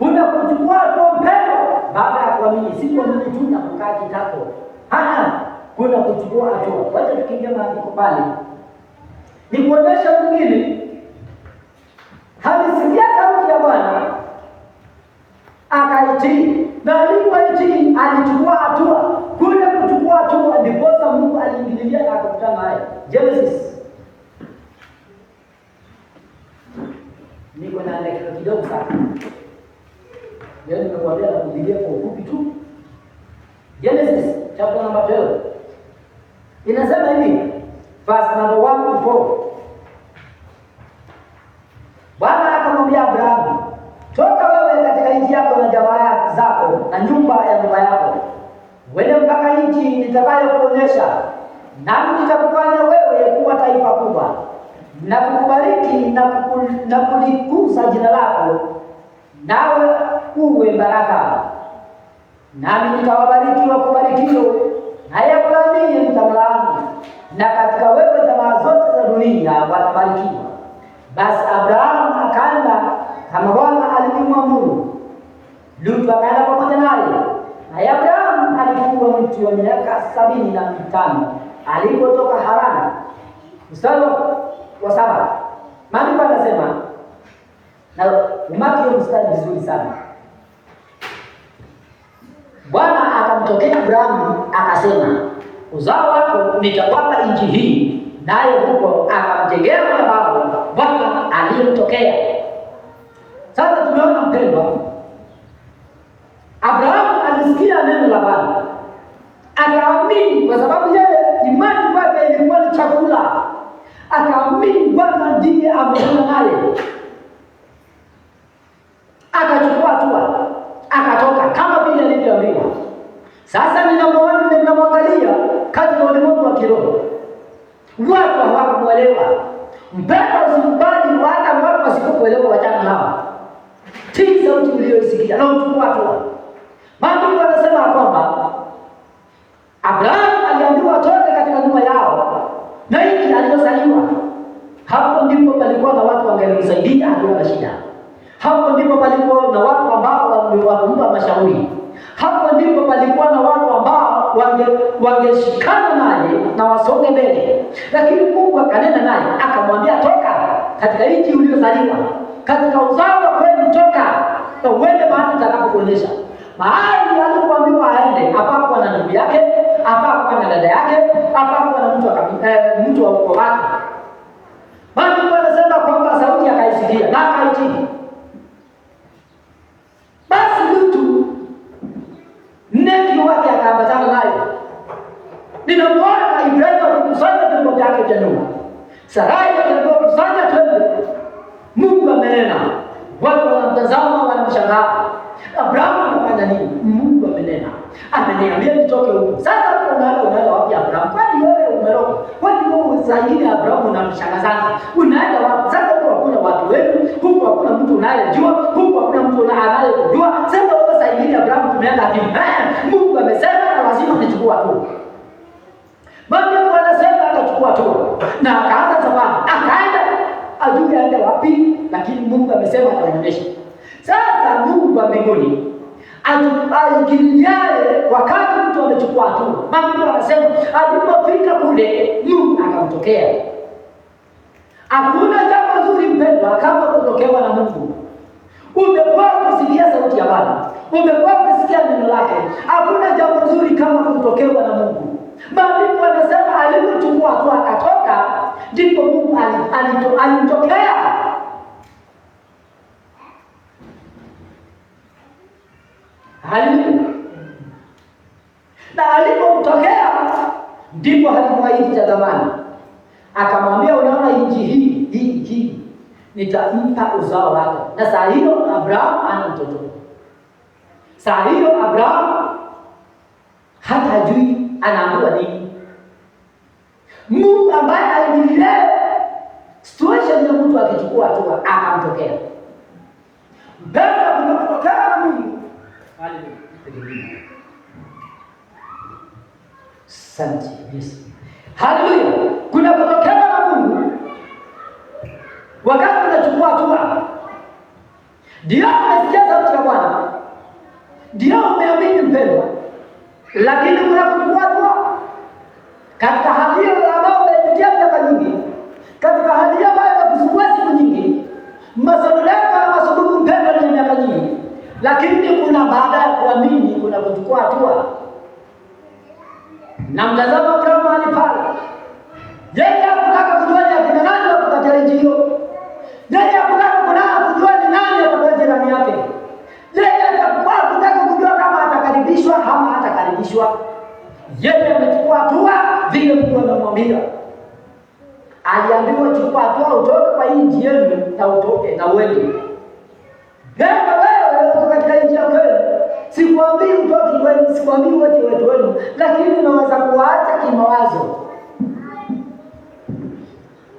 Unapochukua hatua mpendo baada ya kuamini, si kuamini tu na kukaa kitako. Kuna kuchukua hatua. Wacha tukiingia maandiko pale. Ni kuonesha mwingine alisikia sauti ya Bwana akaitii, na alipoitii alichukua hatua. Kule kuchukua hatua ndipo Mungu aliingilia na akakutana naye. Genesis. Niko na dakika kidogo sana. Leo nimekuambia na kuingilia kwa ufupi tu. Genesis chapter number 12. Inasema hivi, verse number 1 to 4. Bwana akamwambia Abrahamu, toka wewe katika nchi yako na jamaa zako na nyumba ya baba yako, uende mpaka nchi nitakayokuonyesha, nami nitakufanya wewe kuwa taifa kubwa, na kukubariki na kulikuza jina lako, nawe uwe baraka. Nami nitawabariki wakubarikiwa, naye akulaaniye nitamlaani, na katika wewe jamaa zote za dunia watabarikiwa. Basi Abrahamu akaenda kama Bwana alivyomwamuru. Lutu akaenda pamoja naye. Naye Abrahamu alikuwa mtu wa miaka 75 alipotoka Harani. Mstari wa 7. Maandiko yanasema, na umaki hiyo mstari vizuri sana. Bwana akamtokea Abrahamu akasema, uzao wako nitawapa nchi hii, naye huko akamjengea madhabahu Bwana aliyemtokea. Sasa tumeona mpendwa, Abrahamu alisikia neno la Bwana, akaamini, kwa sababu yeye imani kwake ilikuwa ni chakula. Akaamini Bwana ndiye ameona naye, akachukua hatua, akatoka kama vile alivyoambiwa. Sasa ninamwangalia katika ulimwengu wa kiroho, watu hawakumwelewa. Mpendwa, usikubali hata watu wasikuelewa, wachana nao. Tii sauti uliyoisikia na uchukua hatua. Maandiko yanasema kwamba Abrahamu aliambiwa atoke katika nyumba yao na nchi aliyozaliwa. Hapo ndipo palikuwa na watu wangemsaidia akiwa na shida. Hapo ndipo palikuwa na watu ambao wangempa mashauri. Hapo ndipo palikuwa na watu ambao wangeshikana naye na wasonge mbele. Lakini Mungu akanena naye akamwambia, toka katika nchi uliyozaliwa, katika uzao wa kwenu, toka na uende mahali nitakapokuonyesha. Mahali alipoambiwa aende, hapakuwa na ndugu yake, hapakuwa na dada yake, hapakuwa na mtu wa ukoo wake. Maandiko yanasema kwamba sauti akaisikia na akaitii. Basi mtu neki wake akaambatana naye. Ninamwona Ibrahimu akikusanya vyombo vyake vya nyumba, Sarai akikusanya twende. Mungu amenena, watu wanamtazama, wanamshangaa. Abrahamu anafanya nini? Mungu amenena, ameniambia nitoke huko. Sasa unaenda wapi Abrahamu? Kwani wewe umeroka? Kwani wewe zaidi Abrahamu unamshangaa sana? Unaenda wapi? Sasa huko hakuna watu wetu, huko hakuna mtu unayejua, huko hakuna mtu anayejua. Sasa wewe zaidi Abrahamu tumeenda hivi. Mungu amesema na lazima nichukue tu. Mungu anasema akachukua tu. Na akaanza safari. Akaenda ajue aende wapi, lakini Mungu amesema ataonyesha. Sasa Mungu wa mbinguni aingiliaye wakati mtu amechukua hatua. Mungu anasema alipofika kule, Mungu akamtokea. Hakuna jambo zuri mpendwa kama kutokewa na Mungu. Umekuwa ukisikia sauti ya Bwana, umekuwa ukisikia neno lake. Hakuna jambo zuri kama kutokewa na Mungu. Mungu anasema alipochukua hatua akatoka, ndipo Mungu alimtokea. Haleluya. Na alipomtokea ndipo alimwahidi cha zamani. Akamwambia, unaona nchi hii nitampa uzao wake. Na saa hiyo Abrahamu ana mtoto. Saa hiyo Abrahamu hata hajui anaambiwa nini. Mungu ambaye aliingilia situation ya mtu akichukua hatua akamtokea. Baada ya kutokea na Mungu. Haleluya. Asante Yesu. Haleluya. Kuna kutokea na Mungu. Wakati unachukua hatua, ndio umesikia sauti ya Bwana, ndio umeamini mpendwa, lakini unapochukua hatua katika hali hiyo ambayo umepitia miaka nyingi, katika hali hiyo ambayo imekusumbua siku nyingi, maswali yako na masumbuko mpendwa ni miaka nyingi, lakini kuna baada ya kuamini kuna kuchukua hatua. Na mtazama Abrahamu alipale. Yeye hakutaka kujua ni akina nani wako katika nchi hiyo. Yeye hakutaka kujua ni nani atakuwa jirani yake. Yeye hakutaka kujua kama atakaribishwa ama hatakaribishwa. Yeye amechukua hatua vile Mungu amemwambia. Aliambiwa chukua hatua utoke kwa nchi yenu na utoke na uende. Nenda wewe katika nchi ya kwenu. Sikwambii utoke kwenu, sikwambii wote wetu wenu, lakini unaweza kuacha kimawazo.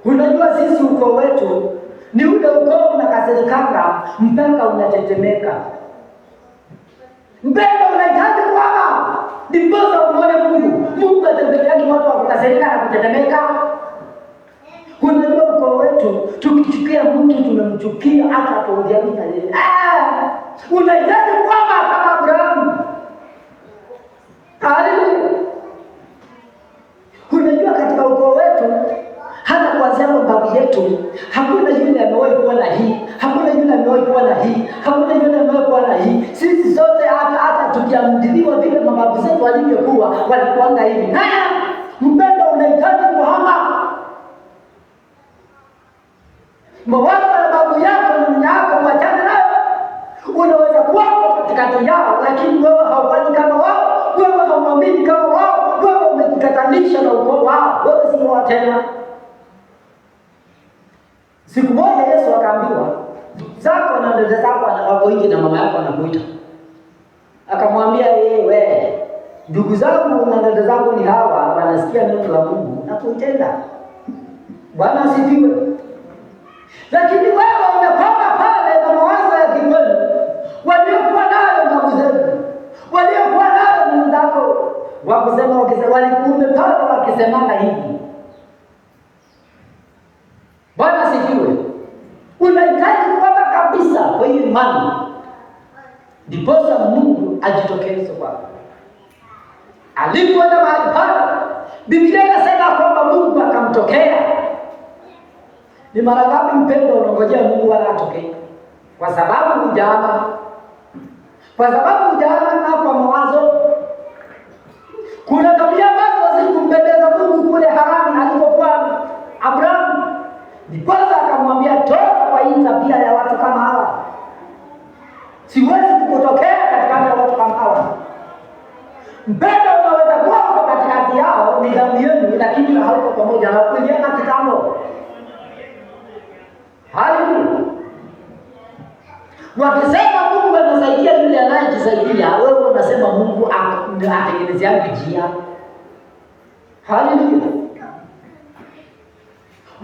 Unajua sisi ukoo wetu ni ule ukoo unakasirikanga mpaka unatetemeka. Mpaka unahitaji kwamba ndiposa uone Mungu atembekeani watu wakukasirika na kutetemeka. Unajua ukoo wetu tukichukia mtu tumemchukia hata tuongeani na yeye. Unahitaji kwamba kama Abrahamu. Haleluya. Unajua katika ukoo wetu hata kuanzia babu yetu hakuna yule amewahi kuwa na hii, hakuna yule amewahi kuwa na hii, hakuna yule amewahi kuwa na hii. Sisi sote hata tukiamdiliwa vile mababu zetu walivyokuwa walikuanga hivi. Mpendo unahitaji kuhama mawazo ya babu yako na mama yako, wachana nayo. Unaweza kuwa katikati yao, lakini wewe haufanyi kama wao, wewe haumwamini kama wao, wewe umejikatanisha na ukoo wao, wewe si wao tena. Siku moja Yesu akaambiwa, zako na dada zako wako nje na mama yako anakuita. Akamwambia wewe, ndugu zangu na dada zangu ni hawa, wanasikia neno la Mungu na kuitenda. Bwana asifiwe. Lakini wewe umekwama pale na mawazo ya kimwili waliokuwa nayo babu zetu, waliokuwa nayo ndugu zako, wakusema walikume pale wakisemanga hivi. Bwana asifiwe. Unahitaji kwamba kabisa kwa hiyo imani ndiposa Mungu ajitokeze kwako. Alipoenda mahali pale, Biblia inasema kwamba Mungu akamtokea. Ni mara ngapi mpendo unangojea Mungu wala atokee? Kwa sababu hujana. Kwa sababu hujana na kwa mawazo. Kuna tabia ambazo hazikumpendeza Mungu kule Harani alipokuwa Abraham. Ndiposa akamwambia toka kwa hii tabia ya watu kama hawa. Siwezi kukutokea katikati ya watu kama hawa. Mpendo unaweza kuwa katikati yao ni dhambi yenu, lakini hauko pamoja na kuingiana kitambo. Haleluya. Wakisema Mungu anasaidia yule anayejisaidia, wewe unasema Mungu atengenezea njia. Haleluya.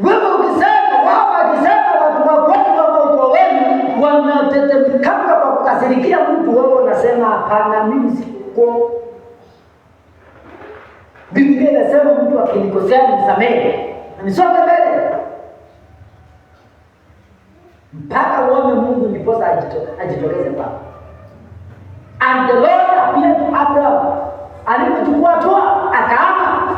Wewe ukisema wao wakisema watu wako kwa wenu wanatetemeka kwa kukasirikia mtu, wewe unasema hapana, mimi siko. Biblia inasema mtu akinikosea nisamehe, nisonge mbele. Mpaka uone Mungu ndiposa ajitokeze kwako. And the Lord appeared to Abraham. Alipochukua hatua akaama.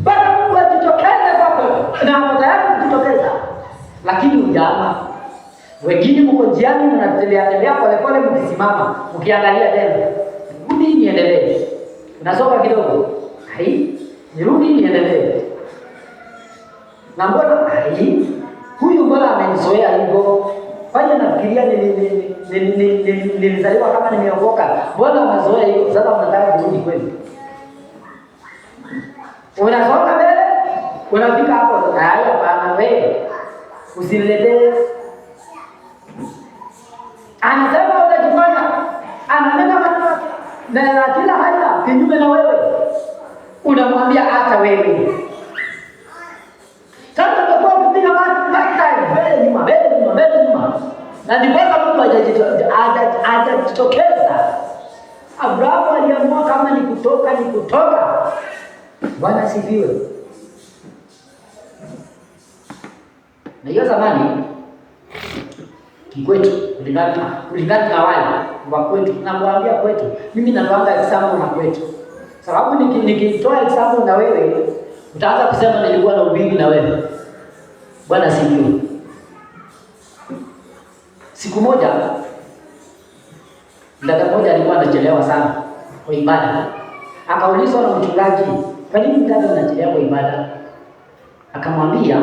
Mpaka Mungu ajitokeze kwako na tayari kujitokeza. Lakini hujaama. Wengine mko njiani mnatembea pole mkisimama, mkiangalia tena. Rudi niendelee. Unasonga kidogo. Nirudi niendelee. Na mbona huyu mbona amenizoea hivyo? Fanya nafikiria nilizaliwa kama nimeokoka. Mbona unazoea hivyo? Sasa unataka kurudi kweli. Unasonga mbele, unafika hapo, hapana wewe. Usiniletee. Anasema utajifanya. Ananena maneno na kila haya kinyume na wewe. Unamwambia hata wewe. Sasa utakuwa kupiga mbele nyuma. Na ndiposa Mungu hajajitokeza. Abrahamu aliamua kama ni kutoka. Bwana asifiwe. Na hiyo zamani kikwetu kulingana na wale wa kwetu, nakwambia kwetu, mimi natoanga example na kwetu. Sababu nikitoa example na wewe utaanza kusema nilikuwa na ubiri na wewe. Bwana asifiwe. Siku moja dada mmoja alikuwa anachelewa sana kwa ibada. Akaulizwa na mchungaji, "Kwa nini dada unachelewa kwa ibada?" Akamwambia,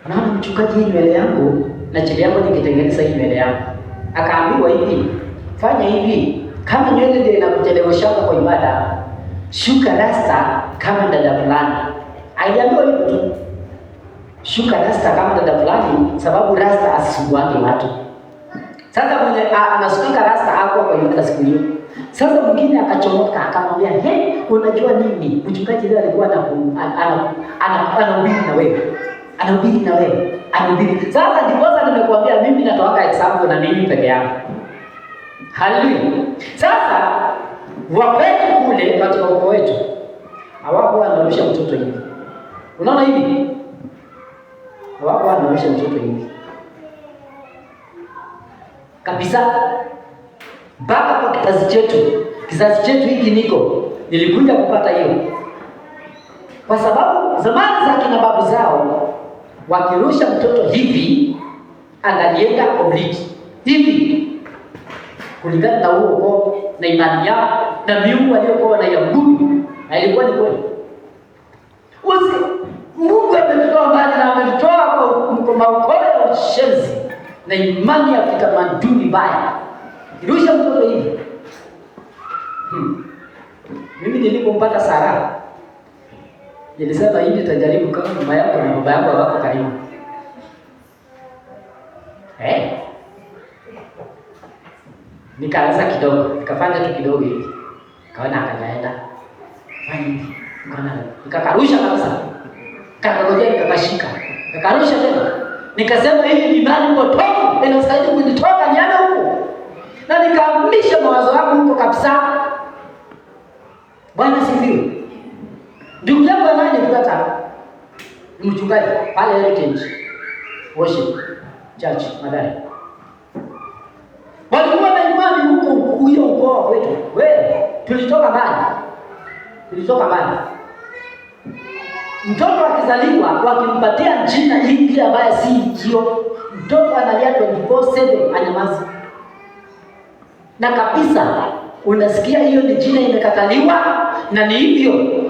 "Naona mchungaji, nywele yangu nachelewa nikitengeneza hii nywele yangu." Akaambiwa hivi, "Fanya hivi, kama nywele ndio inakuchelewesha kwa ibada, shuka rasta kama dada fulani." Aliambiwa hivyo tu. shuka rasta kama dada fulani, sababu rasta asisumbue watu. Sasa mwenye anasuka rasta hapo kwa yule siku hiyo. Sasa mwingine akachomoka akamwambia, "Hey, unajua nini? Mchungaji leo alikuwa anahubiri na wewe. Anahubiri na wewe. Anahubiri." Sasa ndiposa nimekuambia mimi natoa example na mimi peke yangu. Haleluya. Sasa wakati kule katika ukoo wetu hawako wanarusha mtoto hivi. Unaona hivi? Hawako wanarusha mtoto hivi. Kabisa. Mpaka kwa kizazi chetu hiki nilikuja kupata hiyo. Kwa sababu zamani za kina babu zao wakirusha mtoto hivi analienda complete. Hivi kulingana na huo ukoo na imani yao na miungu aliyokuwa na yabudu, na ilikuwa ni kweli. Mungu ametutoa mbali na ametutoa kwa maukoo ya ushenzi na imani ya kitamaduni mbaya. Kirusha mtoto hivi. Mimi nilipompata Sara nilisema hivi nitajaribu kama mama yako na baba yako wako karibu. Nikaanza kidogo, nikafanya tu kidogo hivi. Kaona akaenda. Fanya hivi. Nikakarusha kabisa. Kakangojea nikakashika. Nikarusha tena. Nikasema hii ni imani potofu, inastahili kunitoka nyama huko. Na nikaamisha mawazo yangu huko kabisa. Bwana sifiwe. Ndugu yangu anayefuata ni mchungaji pale Heritage Worship Church Madari. Walikuwa na imani huko huyo ukoo wetu. Wewe tulitoka mbali. Mtoto akizaliwa wakimpatia jina hili ambaye si hiyo, mtoto analia 24/7 anyamazi. Na kabisa unasikia hiyo ni jina imekataliwa na ni hivyo.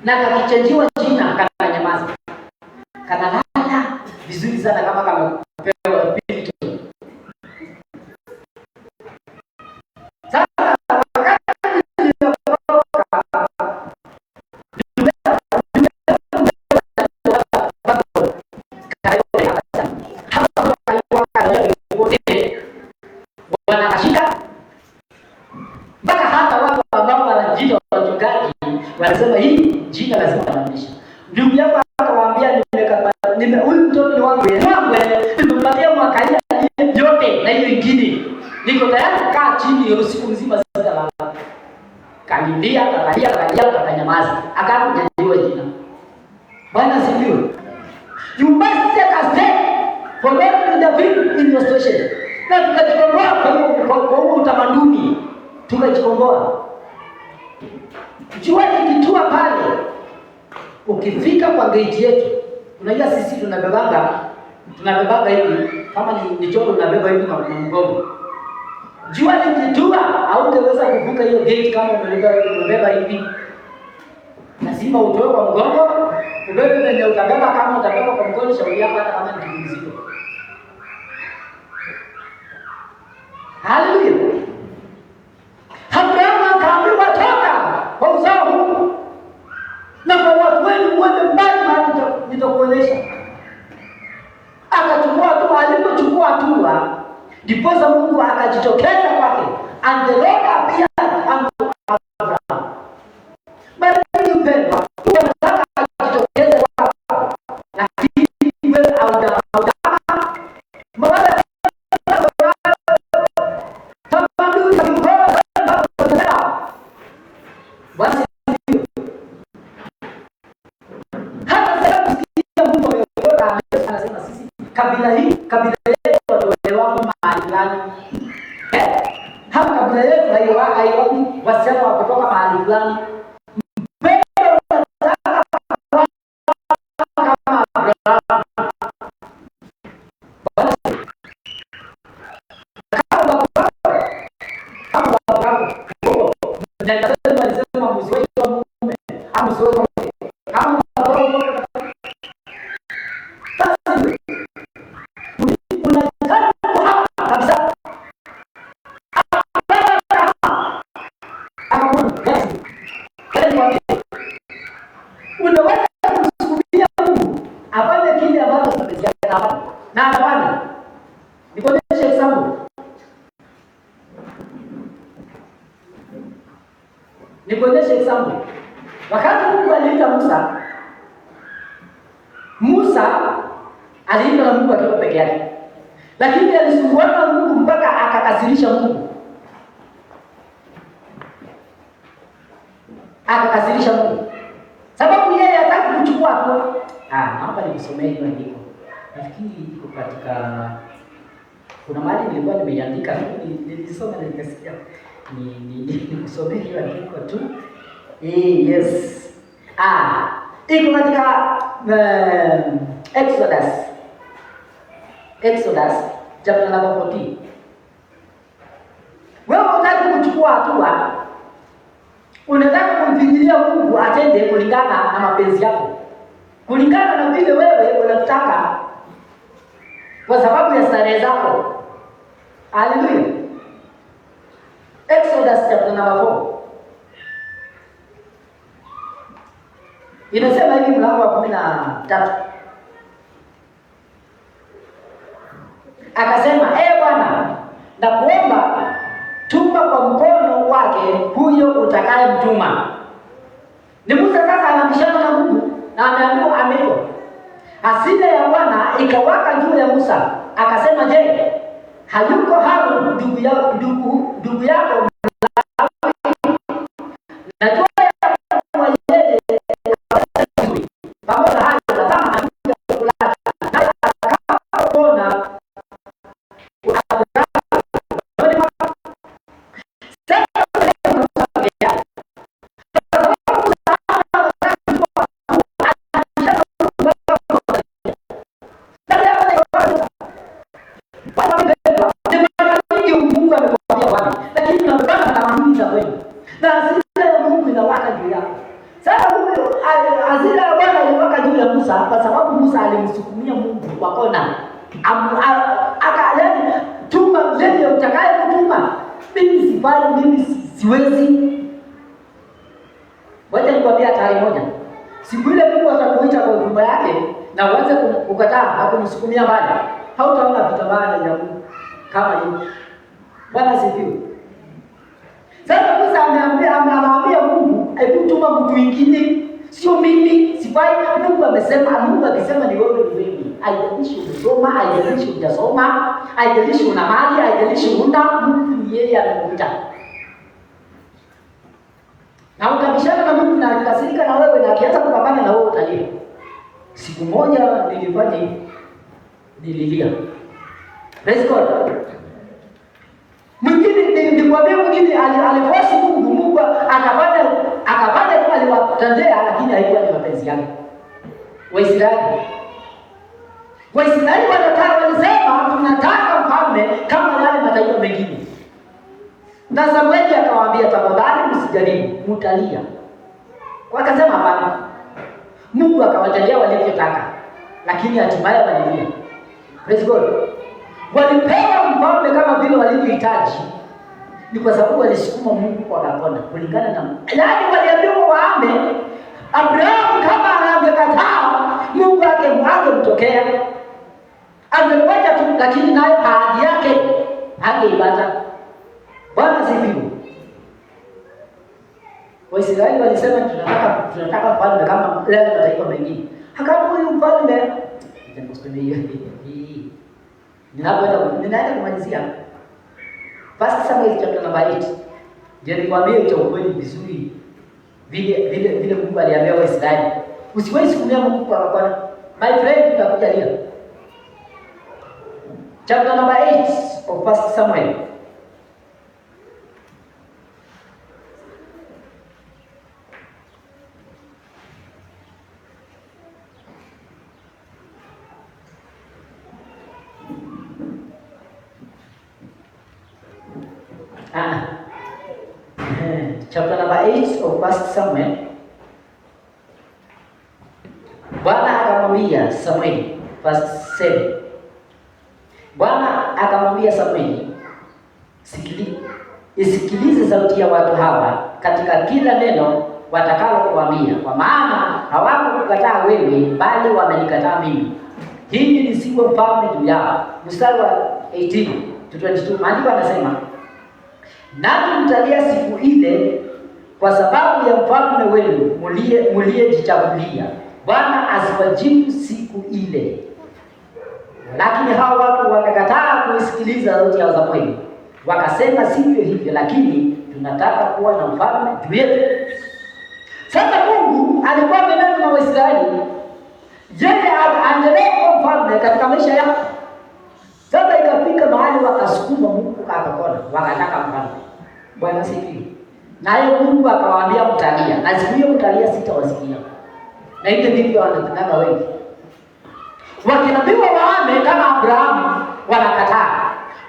Na kakichenjiwa jina kananyamaza. Kanalala vizuri sana kama kamepewa pili tu. Sasa wanasema hii jina lazima kubadilisha. Ndugu yangu akamwambia huyu mtoto ni wangu. Nimempatia mwaka yote na hiyo ingine. Niko tayari kukaa chini usiku mzima sasa lala. Kanilia, akanyamaza. Akakujajiwa jina. Bwana sifiwe. You must take a step for God to intervene in your situation. Na tukajikomboa kwa utamaduni. Tukajikomboa. Jua likitua pale, ukifika kwa gate yetu, unajua sisi tunabebanga hivi, kama ni choro unabeba hivi kwa mgongo. Jua likitua, hautaweza kuvuka hiyo gate kama umebeba hivi. Lazima utoe kwa mgongo, ubebe ndio utabeba kama utabeba kwa mkono shauri yako hata kama ni mzigo. Haleluya. Abrahamu akaambiwa toka kwa uzao huu. Na kwa watu wenu mwende mbali mahali nitakuonyesha. Alipochukua hatua, ndiposa Mungu akajitokeza kwake. And the Lord appeared unto Abraham. Bali mpendwa, unataka ajitokeze kwako. Lakini wewe kabila yetu watolewa mahali fulani. Hapa kabila yetu haiwapi wasema wa kutoka mahali fulani. example. Wakati Mungu aliita Musa aliitwa na Mungu akiwa peke yake. Lakini alisumbuana na Mungu mpaka akakasirisha Mungu. Sababu yeye hataki kuchukua hatua. Naomba nikusomee hiyo andiko. Nafikiri iko katika kuna mahali nilikuwa nimeiandika, nilisoma na nikasikia nikusomee hiyo andiko tu. Yes. Iko katika Exodus chapter number 14. Wewe unataka kuchukua hatua, unataka kumfinyilia Mungu atende kulingana na mapenzi yako, kulingana na vile wewe unataka, kwa sababu ya starehe zako. Haleluya. Exodus chapter number 4 inasema hivi, mlango wa 13. Akasema, Bwana, nakuomba tuma kwa mkono wake huyo utakayemtuma. Ni Musa sasa anabishana na Mungu na ameambiwa ameitwa. Hasira ya Bwana ikawaka juu ya Musa. Akasema, je, hayuko Haruni ndugu yako? Najua yeye pamoja na kwa sababu Musa alimsukumia Mungu kwa kona. Yaani tuma mzee utakaye kutuma. Mimi sifai, mimi siwezi. Wacha nikwambie hatari moja. Siku ile Mungu atakuita kwa huduma yake na uanze kukataa na kumsukumia mbali, hautaona vitabana vya Mungu kama hiyo. Bwana sifiwe. Sasa Musa anaambia Mungu, hebu tuma mtu mwingine, sio mimi, sifai. Mungu akisema ni wewe ni mimi. Haijalishi umesoma, haijalishi hujasoma, haijalishi una mali, haijalishi huna, Mungu yeye amekuita. Na utabishana na Mungu na akasirika na wewe na akianza kupambana na wewe utalia. Siku moja nililia. Praise God. Mwingine alifosi Mungu akapanda kwa aliwatendea, lakini haikuwa ni mapenzi yake. Waisraeli walisema tunataka mfalme kama yale mataifa mengine. Na Samueli akawaambia, tafadhali msijaribu, mtalia. Wakasema hapana. Mungu akawajalia walivyotaka, lakini hatimaye walilia. Praise God. Walipewa mfalme kama vile walivyohitaji, ni kwa sababu walisukuma Mungu kwa kona kulingana na yaani waliambiwa waame. Abraham kama angekataa, Mungu angemtokea. Angewacha tu, lakini nayo ahadi yake angeipata. Bwana sifiwe. Waisraeli walisema tunataka mfalme kama yale mataifa mengine. Hakamu huyu mfalme ninaenda kumalizia. First Samuel chapter number 8. Ndio nikwambie cha ukweli vizuri. Vile Mungu aliambia Waisraeli, usiwahi sikumia Mungu kwa kona. My friend, tutakuja leo. Chapter number 8 of First Samuel. Chapter number 8 of First Samuel. Bwana akamwambia Samueli, verse 7. Bwana akamwambia Samueli, isikilize sauti ya watu hawa katika kila neno watakalo kuambia, kwa maana hawakukukataa wewe, bali wamenikataa mimi, hili nisiwe mfalme juu yao. Mstari wa 18 to 22, maandiko yanasema, nami mtalia siku ile kwa sababu ya mfalme wenu mliyejichagulia. Bwana asiwajibu siku ile. Lakini hao watu wakakataa kuisikiliza sauti ya Samueli, wakasema, sivyo hivyo, lakini tunataka kuwa na mfalme juu yetu. Sasa Mungu alikuwa amenena na Waisraeli, yeye aendelee kuwa mfalme katika maisha yao. Sasa ikafika mahali wakasukuma Mungu akakona, wakataka mfalme. Bwana sifiwe. Naye Mungu akawaambia mtalia, na siku hiyo mtalia sitawasikia. Na hivyo ndivyo wanataka wengi. Wakiambiwa waame kama Abrahamu wanakataa.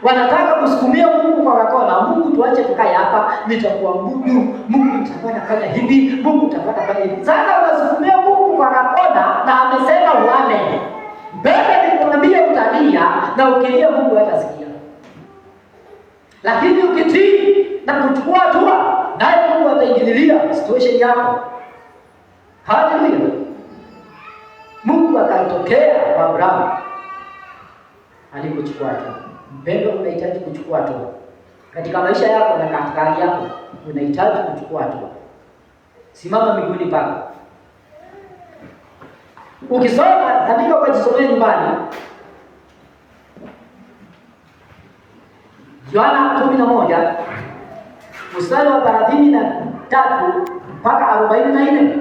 Wanataka kusukumia Mungu kwa kona. Mungu, tuache tukae hapa, nitakuabudu. Mungu, nitafanya hivi. Mungu, nitafanya hivi. Sasa wanasukumia Mungu kwa kona na amesema uame. Mbele nikwambia utalia, na ukilia Mungu hatasikia. Lakini ukitii na kuchukua hatua, naye Mungu ataingililia situation yako. Haleluya. Mungu akatokea kwa Abrahamu alipochukua hatua. Mpendo, unahitaji kuchukua hatua katika maisha yako na katika hali yako. Unahitaji kuchukua hatua. Simama miguuni pako. Ukisoma andika kwa jisomea nyumbani. Yohana 11 mstari wa 33 mpaka 44.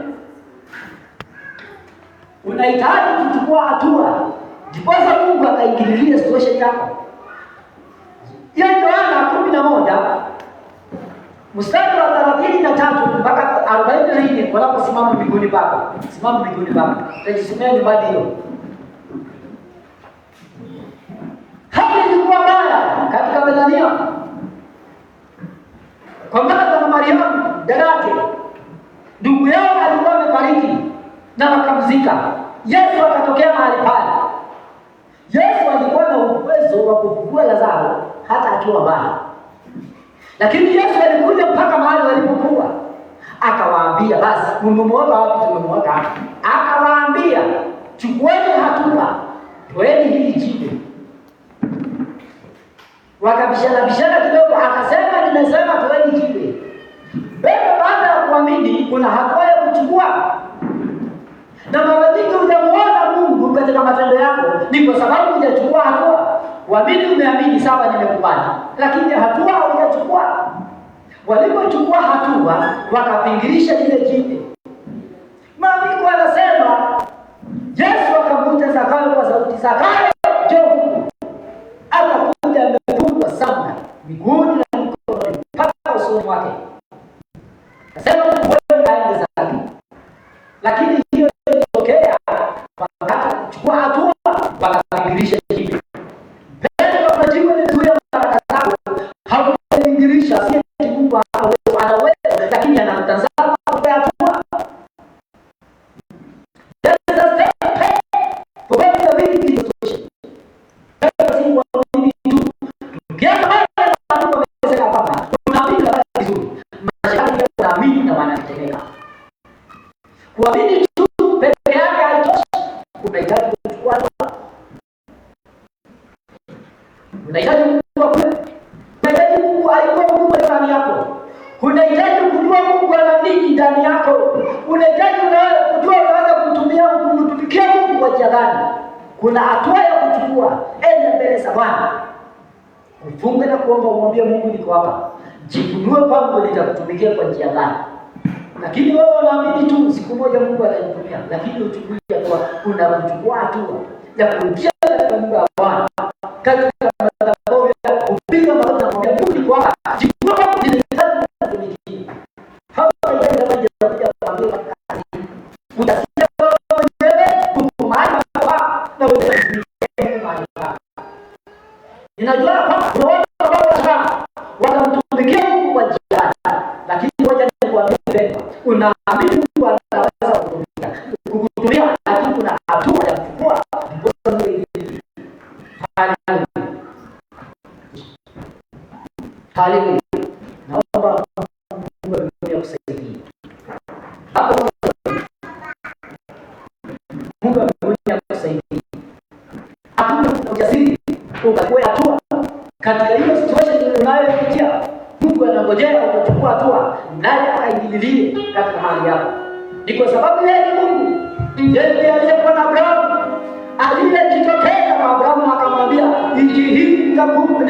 Unahitaji kuchukua hatua ndipo Mungu akaingililia situation yako. Yohana 11 mstari wa 33 mpaka 44. Wanaposimama mbinguni pako, simama mbinguni pako. Tajisomea nyumbani hiyo. Hali ilikuwa mbaya katika Bethania. Kwa Martha na Mariamu dadake, ndugu yao alikuwa amefariki na wakamzika. Yesu akatokea mahali pale. Yesu alikuwa na uwezo wa kufufua Lazaro hata akiwa mbaya. Lakini Yesu alikuja mpaka mahali walipokuwa. Akawaambia, basi mmemweka wapi? Tumemweka hapa. Akawaambia, chukueni hatua, toeni hili jiwe. Wakabishana kidogo, akasema, nimesema toeni jiwe. Wewe baada ya kuamini kuna hatua ya kuchukua. Na mara nyingi unamuona Mungu katika matendo yako ni kwa sababu hujachukua hatua. Kuamini umeamini, sawa, nimekubali, lakini hatua hujachukua. Walipochukua hatua wakapingilisha lile jiwe. Maandiko yanasema Yesu akamuita Zakayo kwa sauti, Zakayo, njoo. Akakuja amefungwa sana miguuni na mkononi mpaka usoni mwake. Akasema wewe aende zake. Lakini hiyo ilitokea wakati kuchukua hatua wakapingilisha jiwe. Petro akajibu ni zuia baraka zako. Hakuingilisha, si Mungu anaweza, lakini anamtazama kwa hatua. Kuamini tu peke yake haitoshi. Unahitaji kuchukua hatua. Unahitaji Mungu ayuko Mungu ndani yako. Unahitaji kujua Mungu ana nini ndani yako. Unahitaji kujua unaweza kumtumikia Mungu kwa njia gani. Kuna hatua ya kuchukua. Enda mbele za Bwana. Ufunge na kuomba, umwambie Mungu, niko hapa. Jifunue kwangu, nitakutumikia kwa njia gani. Lakini wewe unaamini tu siku moja Mungu atanitumia, lakini uchukue hatua. Unachukua hatua ya kuingia katika nyumba ya Bwana, katika madhabahu ya kupiga magoti na kumwambia Mungu, niko hapa. Jifunue kwangu, nitakutumikia kutumikia. Hapa ndio ndio kuambia kazi. Utasikia wewe kutumana na wewe. Ninajua kwamba wakamtumikia Mungu kwa njia, lakini ngoja nikwambie, unaamini Mungu anaweza kukutumia, lakini kuna hatua ya kuchukua. Haleluya. Naomba Mungu akusaidie hapo. Mungu akusaidie hapo, ujasiri ukachukua hatua katika hiyo situation unayopitia. Mungu anangojea ukachukua hatua, naye akaingilia ndiye katika hali yako. Ni kwa sababu yeye ni Mungu. Yeye ndiye aliyekuwa na Abrahamu, aliyejitokeza kwa Abrahamu akamwambia, nchi hii nitakupa,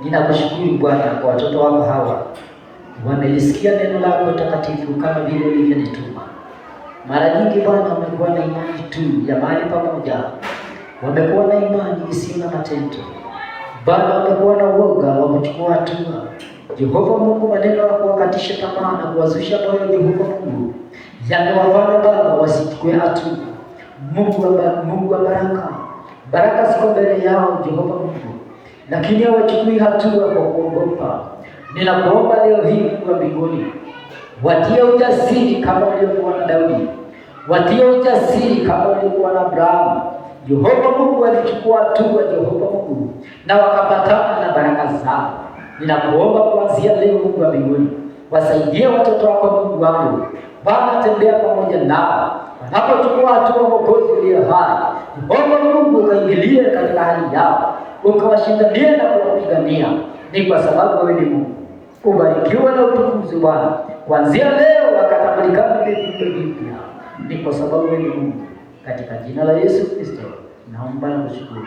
Ninakushukuru Bwana kwa watoto wako hawa, wamelisikia neno lako takatifu kama vile ulivyonituma. Mara nyingi Bwana wamekuwa na imani tu ya mahali pamoja, wamekuwa na imani isiyo na matendo. Bwana wamekuwa na uoga wa kuchukua hatua. Jehova Mungu, maneno yako wakatisha tamaa na kuwazusha moyo. Jehova Mungu, yamewafanya Baba wasichukue hatua. Mungu wa baraka ziko mbele yao Jehova Mungu, lakini hawachukui hatua kwa kuogopa. Ninakuomba leo hii Mungu wa mbinguni, watie ujasiri kama ulivyokuwa na Daudi, watie ujasiri kama ulivyokuwa na Abrahamu. Jehova Mungu alichukua hatua Jehova Mungu, na wakapatana na baraka zao. Ninakuomba kuanzia leo Mungu wa mbinguni, wasaidie watoto wako Mungu wangu. Bwana, tembea pamoja nao wanapochukua hatua Mwokozi uliye hai. Jehova Mungu, ukaingilie katika hali yao, ukawashindanie na kuwapigania. Ni kwa sababu wewe ni Mungu. Ubarikiwe na utukuzwe Bwana. Kuanzia leo wakatambulikana viumbe vipya. Ni kwa sababu wewe ni Mungu. Katika jina la Yesu Kristo naomba na kushukuru.